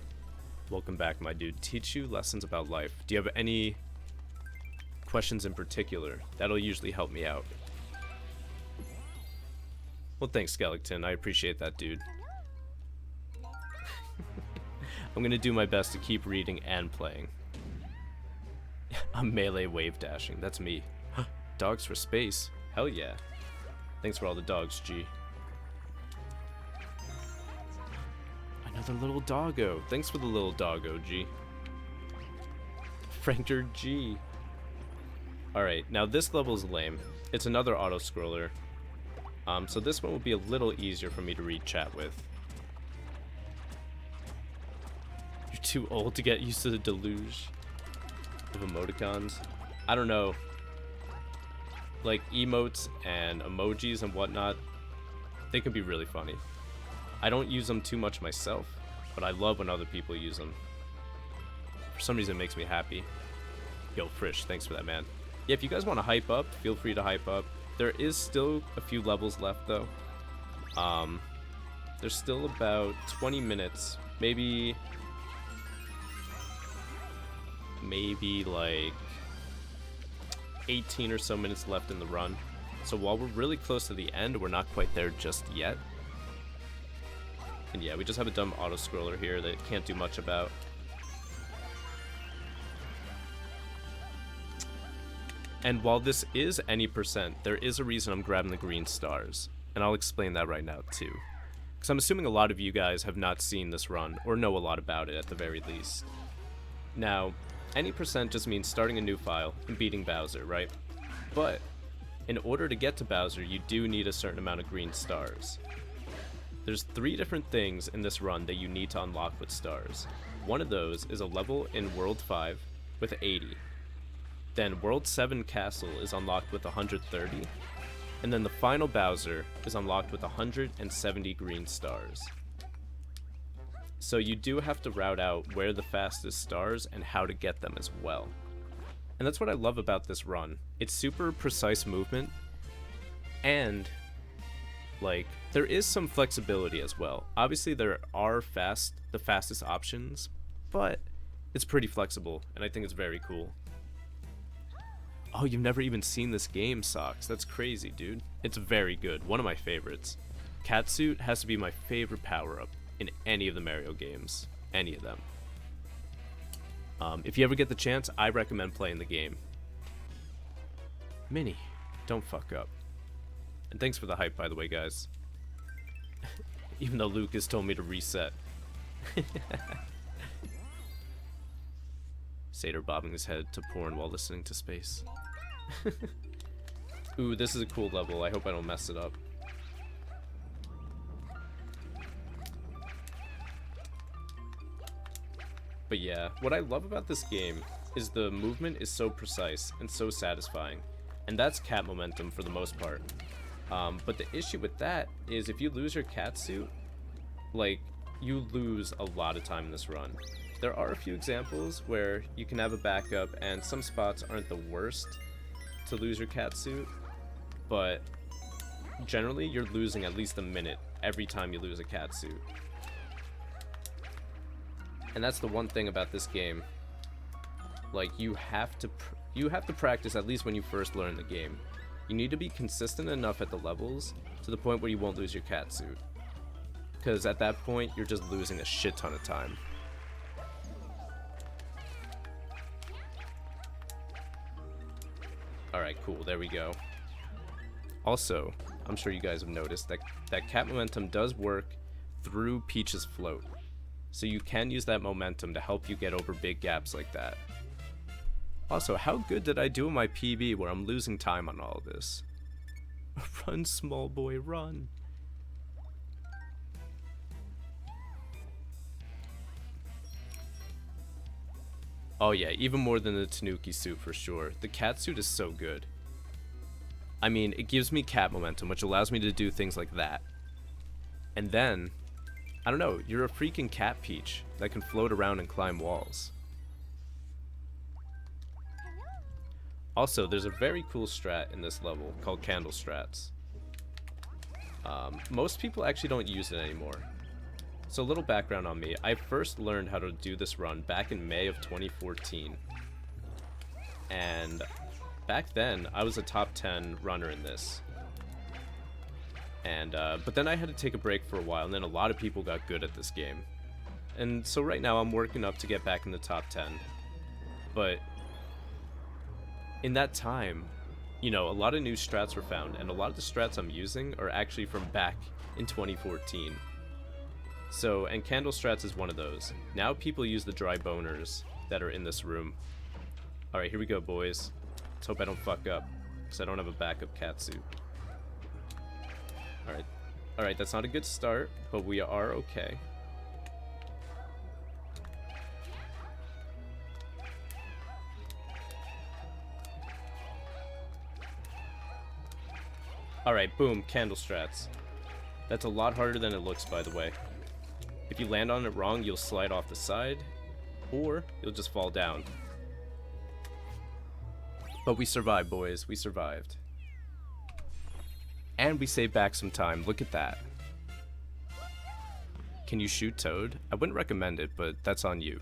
Welcome back, my dude. Teach you lessons about life. Do you have any questions in particular? That'll usually help me out. Well, thanks, Skeleton. I appreciate that, dude. I'm gonna do my best to keep reading and playing. I'm melee wave dashing. That's me. Dogs for space. Hell yeah. Thanks for all the dogs, G. Another little doggo. Thanks for the little doggo, G. Frankter G. Alright, now this level is lame. It's another auto-scroller. So this one will be a little easier for me to read chat with. You're too old to get used to the deluge of emoticons. I don't know. Like, emotes and emojis and whatnot, they can be really funny. I don't use them too much myself, but I love when other people use them. For some reason, it makes me happy. Yo, Frisch, thanks for that, man. Yeah, if you guys want to hype up, feel free to hype up. There is still a few levels left, though. There's still about 20 minutes, maybe like 18 or so minutes left in the run. So while we're really close to the end, we're not quite there just yet. And yeah, we just have a dumb auto-scroller here that can't do much about. And while this is any percent, there is a reason I'm grabbing the green stars. And I'll explain that right now, too. Because I'm assuming a lot of you guys have not seen this run, or know a lot about it at the very least. Now, any percent just means starting a new file and beating Bowser, right? But, in order to get to Bowser, you do need a certain amount of green stars. There's 3 different things in this run that you need to unlock with stars. One of those is a level in World 5 with 80. Then World 7 Castle is unlocked with 130. And then the final Bowser is unlocked with 170 green stars. So you do have to route out where the fastest stars and how to get them as well. And that's what I love about this run. It's super precise movement, and like there is some flexibility as well. Obviously there are the fastest options, but it's pretty flexible, and I think it's very cool. Oh, you've never even seen this game, Socks. That's crazy, dude. It's very good. One of my favorites. Catsuit has to be my favorite power-up in any of the Mario games. Any of them. If you ever get the chance, I recommend playing the game. Minnie, don't fuck up. And thanks for the hype, by the way, guys. Even though Lucas told me to reset. Satyr bobbing his head to porn while listening to space. Ooh, this is a cool level. I hope I don't mess it up. But yeah, what I love about this game is the movement is so precise and so satisfying. And that's cat momentum for the most part. But the issue with that is if you lose your catsuit, like, you lose a lot of time in this run. There are a few examples where you can have a backup, and some spots aren't the worst to lose your catsuit, but generally you're losing at least a minute every time you lose a catsuit. And that's the one thing about this game. Like, you have to practice at least when you first learn the game. You need to be consistent enough at the levels to the point where you won't lose your catsuit. Because at that point, you're just losing a shit ton of time. Alright, cool, there we go. Also, I'm sure you guys have noticed that cat momentum does work through Peach's float. So you can use that momentum to help you get over big gaps like that. Also, how good did I do in my PB where I'm losing time on all of this? Run, small boy, run. Oh yeah, even more than the Tanuki suit for sure. The cat suit is so good. I mean, it gives me cat momentum, which allows me to do things like that. And then, I don't know, you're a freaking cat peach that can float around and climb walls. Also, there's a very cool strat in this level called candle strats. Most people actually don't use it anymore. So a little background on me. I first learned how to do this run back in May of 2014. And back then, I was a top 10 runner in this. And but then I had to take a break for a while, and then a lot of people got good at this game. And so right now I'm working up to get back in the top 10. But in that time, you know, a lot of new strats were found, and a lot of the strats I'm using are actually from back in 2014. So, and candle strats is one of those. Now people use the dry boners that are in this room. Alright, here we go, boys. Let's hope I don't fuck up, because I don't have a backup cat suit. Alright. Alright, that's not a good start, but we are okay. Alright, boom, candle strats. That's a lot harder than it looks, by the way. If you land on it wrong, you'll slide off the side, or you'll just fall down. But we survived, boys. We survived. And we saved back some time. Look at that. Can you shoot Toad? I wouldn't recommend it, but that's on you.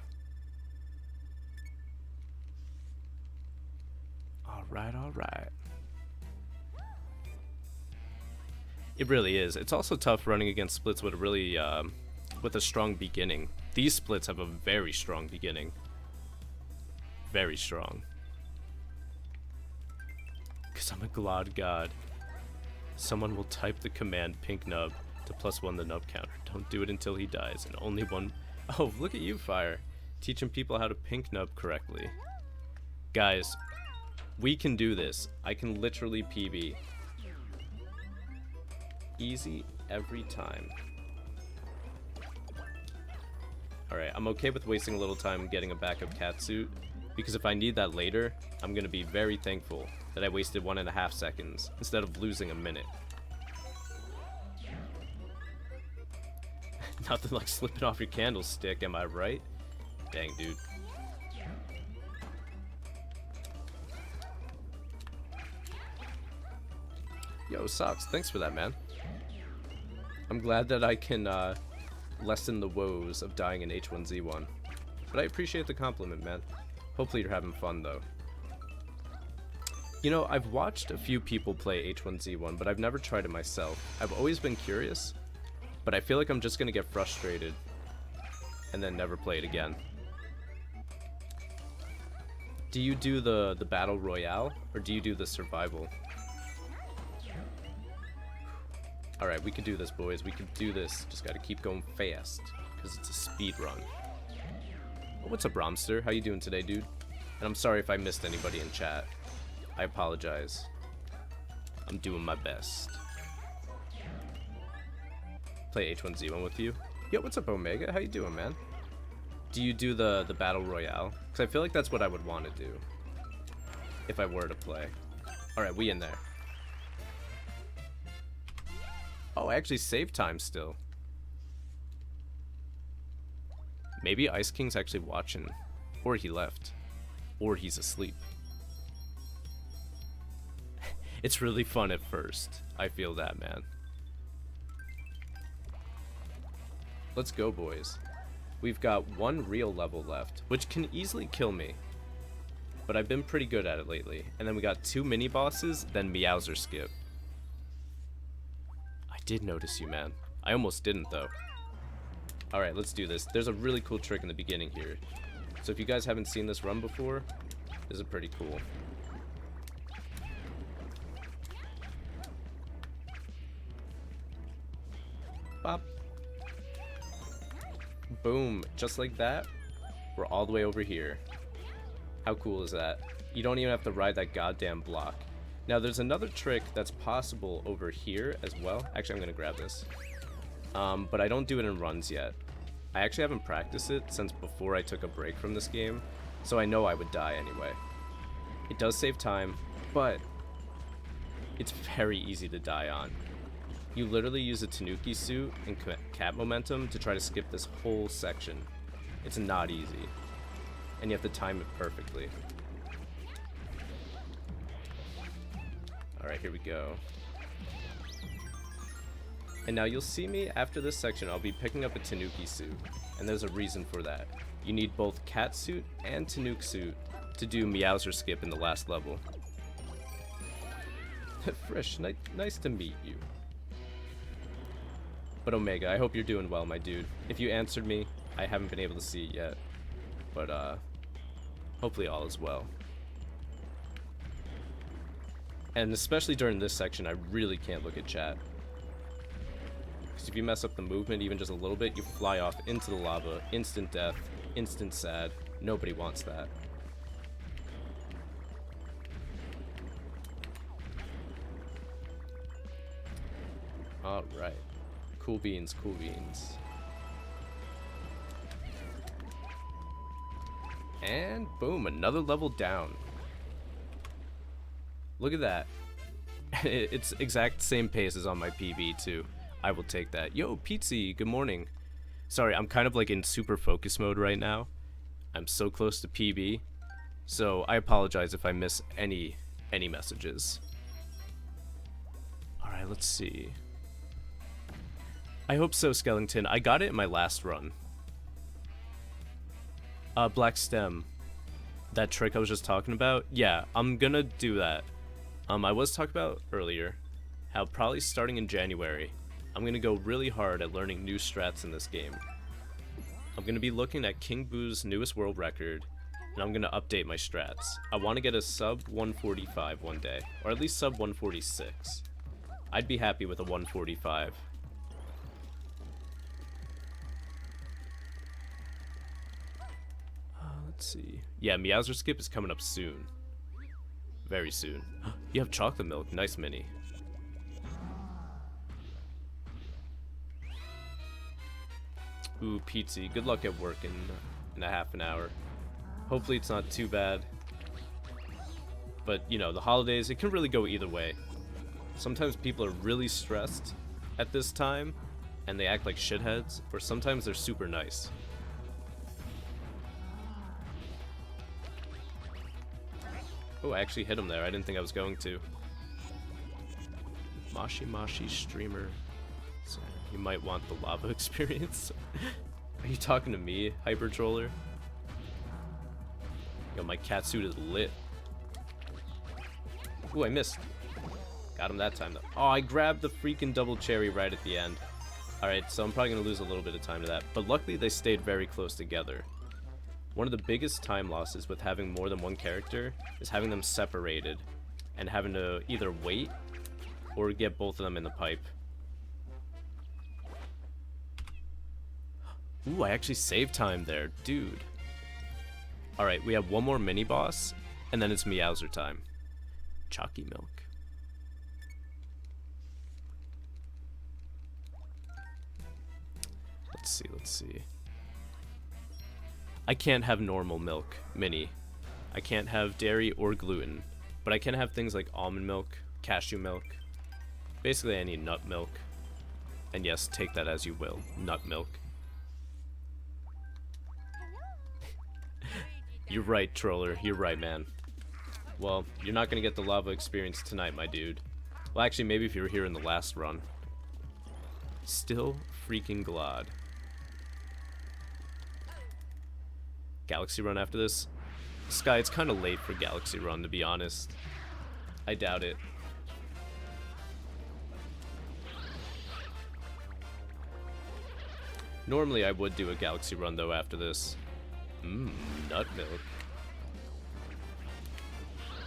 Alright, alright. It really is. It's also tough running against splits with a really, with a strong beginning. These splits have a very strong beginning. Very strong. Because I'm a glad god. Someone will type the command pink nub to +1 the nub counter. Don't do it until he dies, and only one... Oh, look at you, Fire. Teaching people how to pink nub correctly. Guys, we can do this. I can literally PB. Easy every time. Alright, I'm okay with wasting a little time getting a backup catsuit, because if I need that later, I'm gonna be very thankful that I wasted 1.5 seconds instead of losing a minute. Nothing like slipping off your candlestick, am I right? Dang, dude. Yo, Socks, thanks for that, man. I'm glad that I can lessen the woes of dying in H1Z1. But I appreciate the compliment, man. Hopefully you're having fun, though. You know, I've watched a few people play H1Z1, but I've never tried it myself. I've always been curious, but I feel like I'm just gonna get frustrated and then never play it again. Do you do the Battle Royale, or do you do the Survival? Alright, we can do this, boys. We can do this. Just gotta keep going fast, because it's a speed run. Oh, what's up, Romster? How you doing today, dude? And I'm sorry if I missed anybody in chat. I apologize. I'm doing my best. Play H1Z1 with you. Yo, what's up, Omega? How you doing, man? Do you do the Battle Royale? Because I feel like that's what I would want to do if I were to play. Alright, we in there. Oh, I actually saved time still. Maybe Ice King's actually watching. Or he left. Or he's asleep. It's really fun at first. I feel that, man. Let's go, boys. We've got one real level left, which can easily kill me. But I've been pretty good at it lately. And then we got 2 mini-bosses, then Meowser skip. I did notice you, man. I almost didn't, though. Alright, let's do this. There's a really cool trick in the beginning here. So if you guys haven't seen this run before, this is pretty cool. Bop. Boom. Just like that, we're all the way over here. How cool is that? You don't even have to ride that goddamn block. Now, there's another trick that's possible over here as well. Actually, I'm going to grab this. But I don't do it in runs yet. I actually haven't practiced it since before I took a break from this game, so I know I would die anyway. It does save time, but It's very easy to die on. You literally use a Tanuki suit and cat momentum to try to skip this whole section. It's not easy. And you have to time it perfectly. Alright, here we go. And now you'll see me after this section, I'll be picking up a Tanuki suit. And there's a reason for that. You need both cat suit and Tanuki suit to do Meowser skip in the last level. Frisch, nice to meet you. But Omega, I hope you're doing well, my dude. If you answered me, I haven't been able to see it yet. But, hopefully all is well. And especially during this section, I really can't look at chat. Because if you mess up the movement even just a little bit, you fly off into the lava, instant death, instant sad. Nobody wants that. Alright. Cool beans, cool beans. And boom, another level down. Look at that. It's exact same pace as on my PB too. I will take that. Yo, Pizzy, good morning. Sorry, I'm kind of like in super focus mode right now. I'm so close to PB. So I apologize if I miss any messages. Alright, let's see. I hope so, Skellington. I got it in my last run. Black Stem. That trick I was just talking about? Yeah, I'm gonna do that. I was talking about earlier how probably starting in January, I'm gonna go really hard at learning new strats in this game. I'm gonna be looking at King Boo's newest world record, and I'm gonna update my strats. I want to get a sub 145 one day, or at least sub 146. I'd be happy with a 145. Let's see. Yeah, Meowser skip is coming up soon. Very soon. You have chocolate milk. Nice, Mini. Ooh, Pizzy. Good luck at work in a half an hour. Hopefully it's not too bad. But, you know, the holidays, it can really go either way. Sometimes people are really stressed at this time, and they act like shitheads, or sometimes they're super nice. Oh, I actually hit him there. I didn't think I was going to. Mashi streamer. So you might want the lava experience. Are you talking to me, Hyper Troller? Yo, my cat suit is lit. Ooh, I missed. Got him that time, though. Oh, I grabbed the freaking double cherry right at the end. Alright, so I'm probably going to lose a little bit of time to that. But luckily, they stayed very close together. One of the biggest time losses with having more than one character is having them separated and having to either wait or get both of them in the pipe. Ooh, I actually saved time there, dude. Alright, we have one more mini-boss, and then it's Meowser time. Chalky milk. Let's see. I can't have normal milk, Mini. I can't have dairy or gluten, but I can have things like almond milk, cashew milk. Basically, I need nut milk. And yes, take that as you will, nut milk. You're right, Troller. You're right, man. Well, you're not gonna get the lava experience tonight, my dude. Well, actually, maybe if you were here in the last run. Still freaking glad. Galaxy Run after this? Sky, it's kind of late for Galaxy Run, to be honest. I doubt it. Normally I would do a Galaxy Run, though, after this. Nut milk.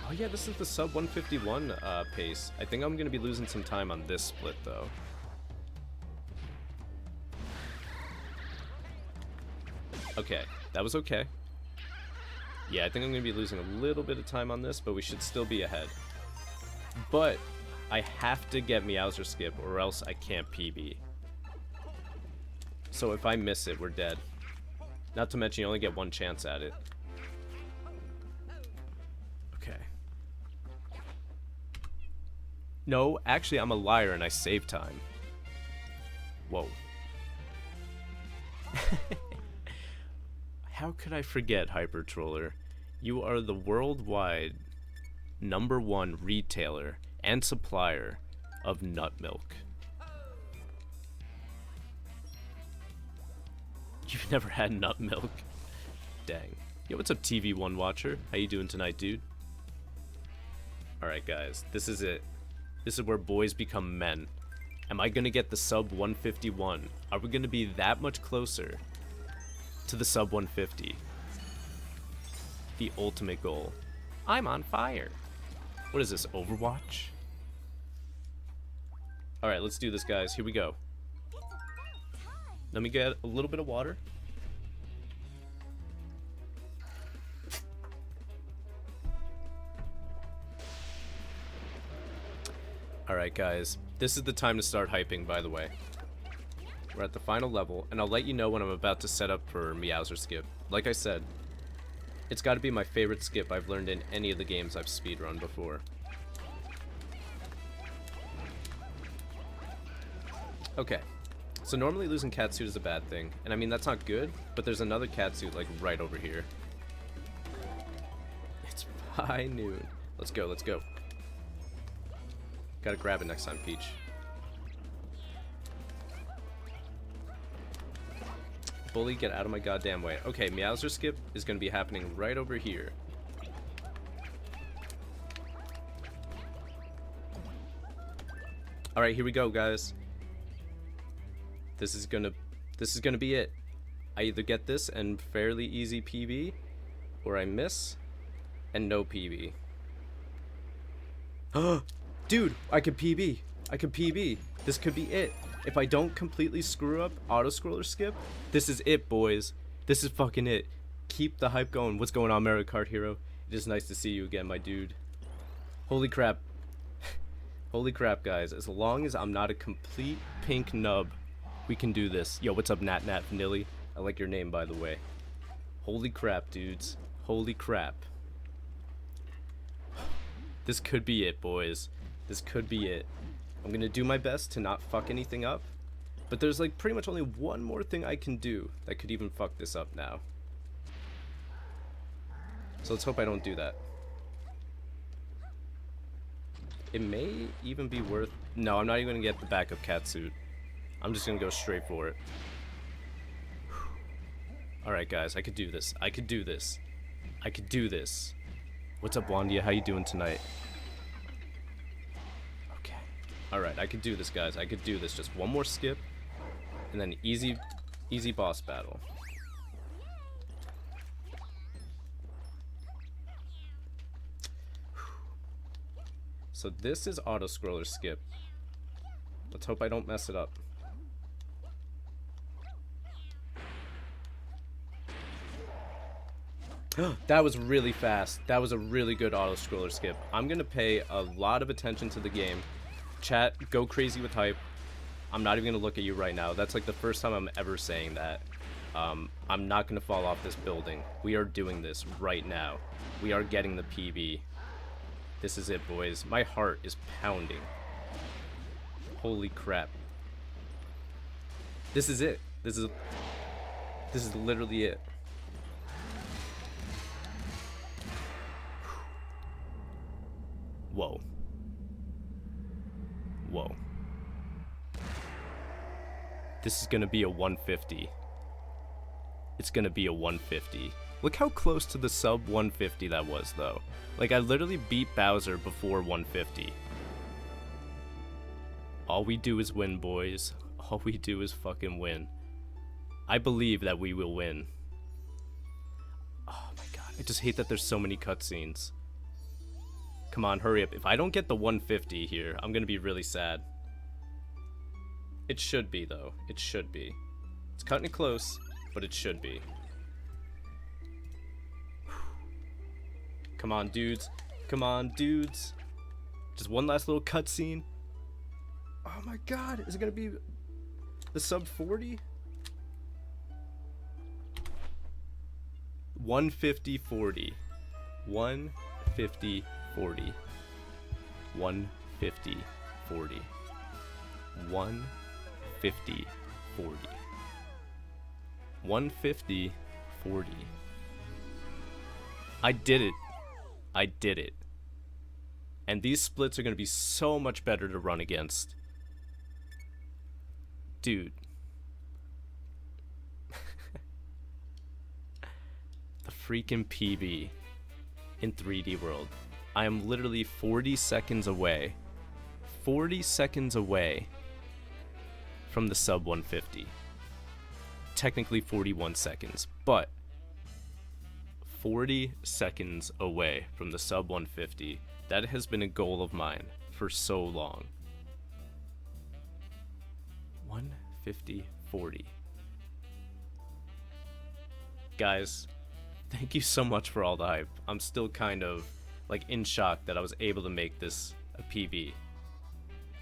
Oh yeah, this is the sub 151 pace. I think I'm going to be losing some time on this split, though. Okay, that was okay. Yeah, I think I'm going to be losing a little bit of time on this, but we should still be ahead. But I have to get Meowser skip, or else I can't PB. So if I miss it, we're dead. Not to mention you only get one chance at it. Okay. No, actually, I'm a liar and I save time. Whoa. How could I forget, Hyper Troller? You are the worldwide #1 retailer and supplier of nut milk. You've never had nut milk? Dang. Yo, what's up, TV1 watcher? How you doing tonight, dude? Alright, guys. This is it. This is where boys become men. Am I gonna get the sub 151? Are we gonna be that much closer to the sub 150? The ultimate goal. I'm on fire. What is this, Overwatch? Alright, let's do this, guys. Here we go. Let me get a little bit of water. Alright, guys. This is the time to start hyping, by the way. We're at the final level, and I'll let you know when I'm about to set up for Meowser Skip. Like I said, it's got to be my favorite skip I've learned in any of the games I've speedrun before. Okay. So normally losing catsuit is a bad thing, and I mean that's not good, but there's another catsuit like right over here. It's high noon. Let's go, let's go. Gotta grab it next time, Peach. Bully, get out of my goddamn way. Okay, Meowser Skip is gonna be happening right over here. Alright, here we go, guys. This is gonna be it. I either get this and fairly easy PB, or I miss and no PB. Dude, I could PB. I could PB. This could be it. If I don't completely screw up auto-scroller skip, this is it, boys. This is fucking it. Keep the hype going. What's going on, Mario Kart Hero? It is nice to see you again, my dude. Holy crap. Holy crap, guys. As long as I'm not a complete pink nub, we can do this. Yo, what's up, Nat Vanilli? I like your name, by the way. Holy crap, dudes. Holy crap. This could be it, boys. This could be it. I'm gonna do my best to not fuck anything up, but there's like pretty much only one more thing I can do that could even fuck this up now. So let's hope I don't do that. It may even be worth... No, I'm not even gonna get the backup catsuit. I'm just gonna go straight for it. Alright, guys, I could do this. I could do this. I could do this. What's up, Wandia? How you doing tonight? Okay. Alright, I could do this, guys. I could do this. Just one more skip, and then easy boss battle. So this is auto-scroller skip. Let's hope I don't mess it up. That was really fast. That was a really good auto-scroller skip. I'm gonna pay a lot of attention to the game. Chat, go crazy with hype. I'm not even gonna look at you right now. That's like the first time I'm ever saying that. I'm not gonna fall off this building. We are doing this right now. We are getting the PB. This is it, boys. My heart is pounding. Holy crap. This is it. This is literally it. Whoa. Whoa. This is gonna be a 150. It's gonna be a 150. Look how close to the sub 150 that was, though. Like, I literally beat Bowser before 150. All we do is win, boys. All we do is fucking win. I believe that we will win. Oh my god, I just hate that there's so many cutscenes. Come on, hurry up. If I don't get the 150 here, I'm gonna be really sad. It should be, though. It should be. It's cutting it close, but it should be. Come on, dudes. Come on, dudes. Just one last little cutscene. Oh my god, is it gonna be the sub 40? 150-40. 150-40. 150-40. 40. 150 40. 150 40. I did it. I did it. And these splits are going to be so much better to run against. Dude. The freaking PB in 3D World. I am literally 40 seconds away. 40 seconds away from the sub 150. Technically 41 seconds, but 40 seconds away from the sub 150. That has been a goal of mine for so long. 150 40. Guys, thank you so much for all the hype. I'm still kind of like in shock that I was able to make this a PB.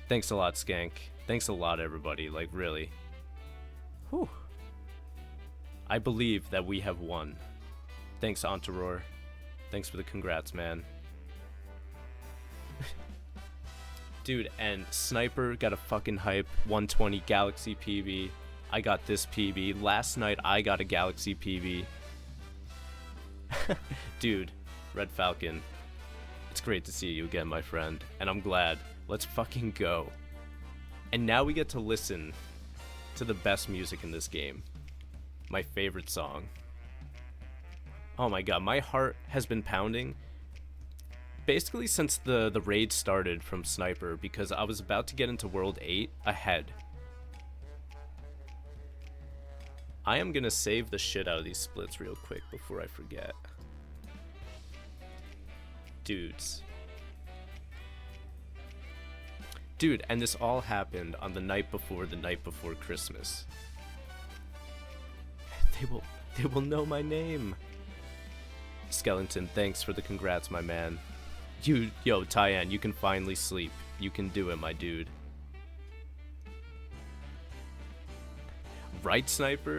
Thanks a lot, Skank. Thanks a lot, everybody. Like, really. Whew. I believe that we have won. Thanks, Antaror. Thanks for the congrats, man. Dude, and Sniper got a fucking hype 120 Galaxy PB. I got this PB. Last night, I got a Galaxy PB. Dude, Red Falcon, it's great to see you again, my friend. And I'm glad. Let's fucking go. And now we get to listen to the best music in this game. My favorite song. Oh my god, my heart has been pounding basically since the raid started from Sniper, because I was about to get into World 8 ahead. I am gonna save the shit out of these splits real quick before I forget. Dudes. Dude, and this all happened on the night before Christmas. They will know my name. Skeleton, thanks for the congrats, my man. Yo, Tyann, you can finally sleep. You can do it, my dude. Right, Sniper?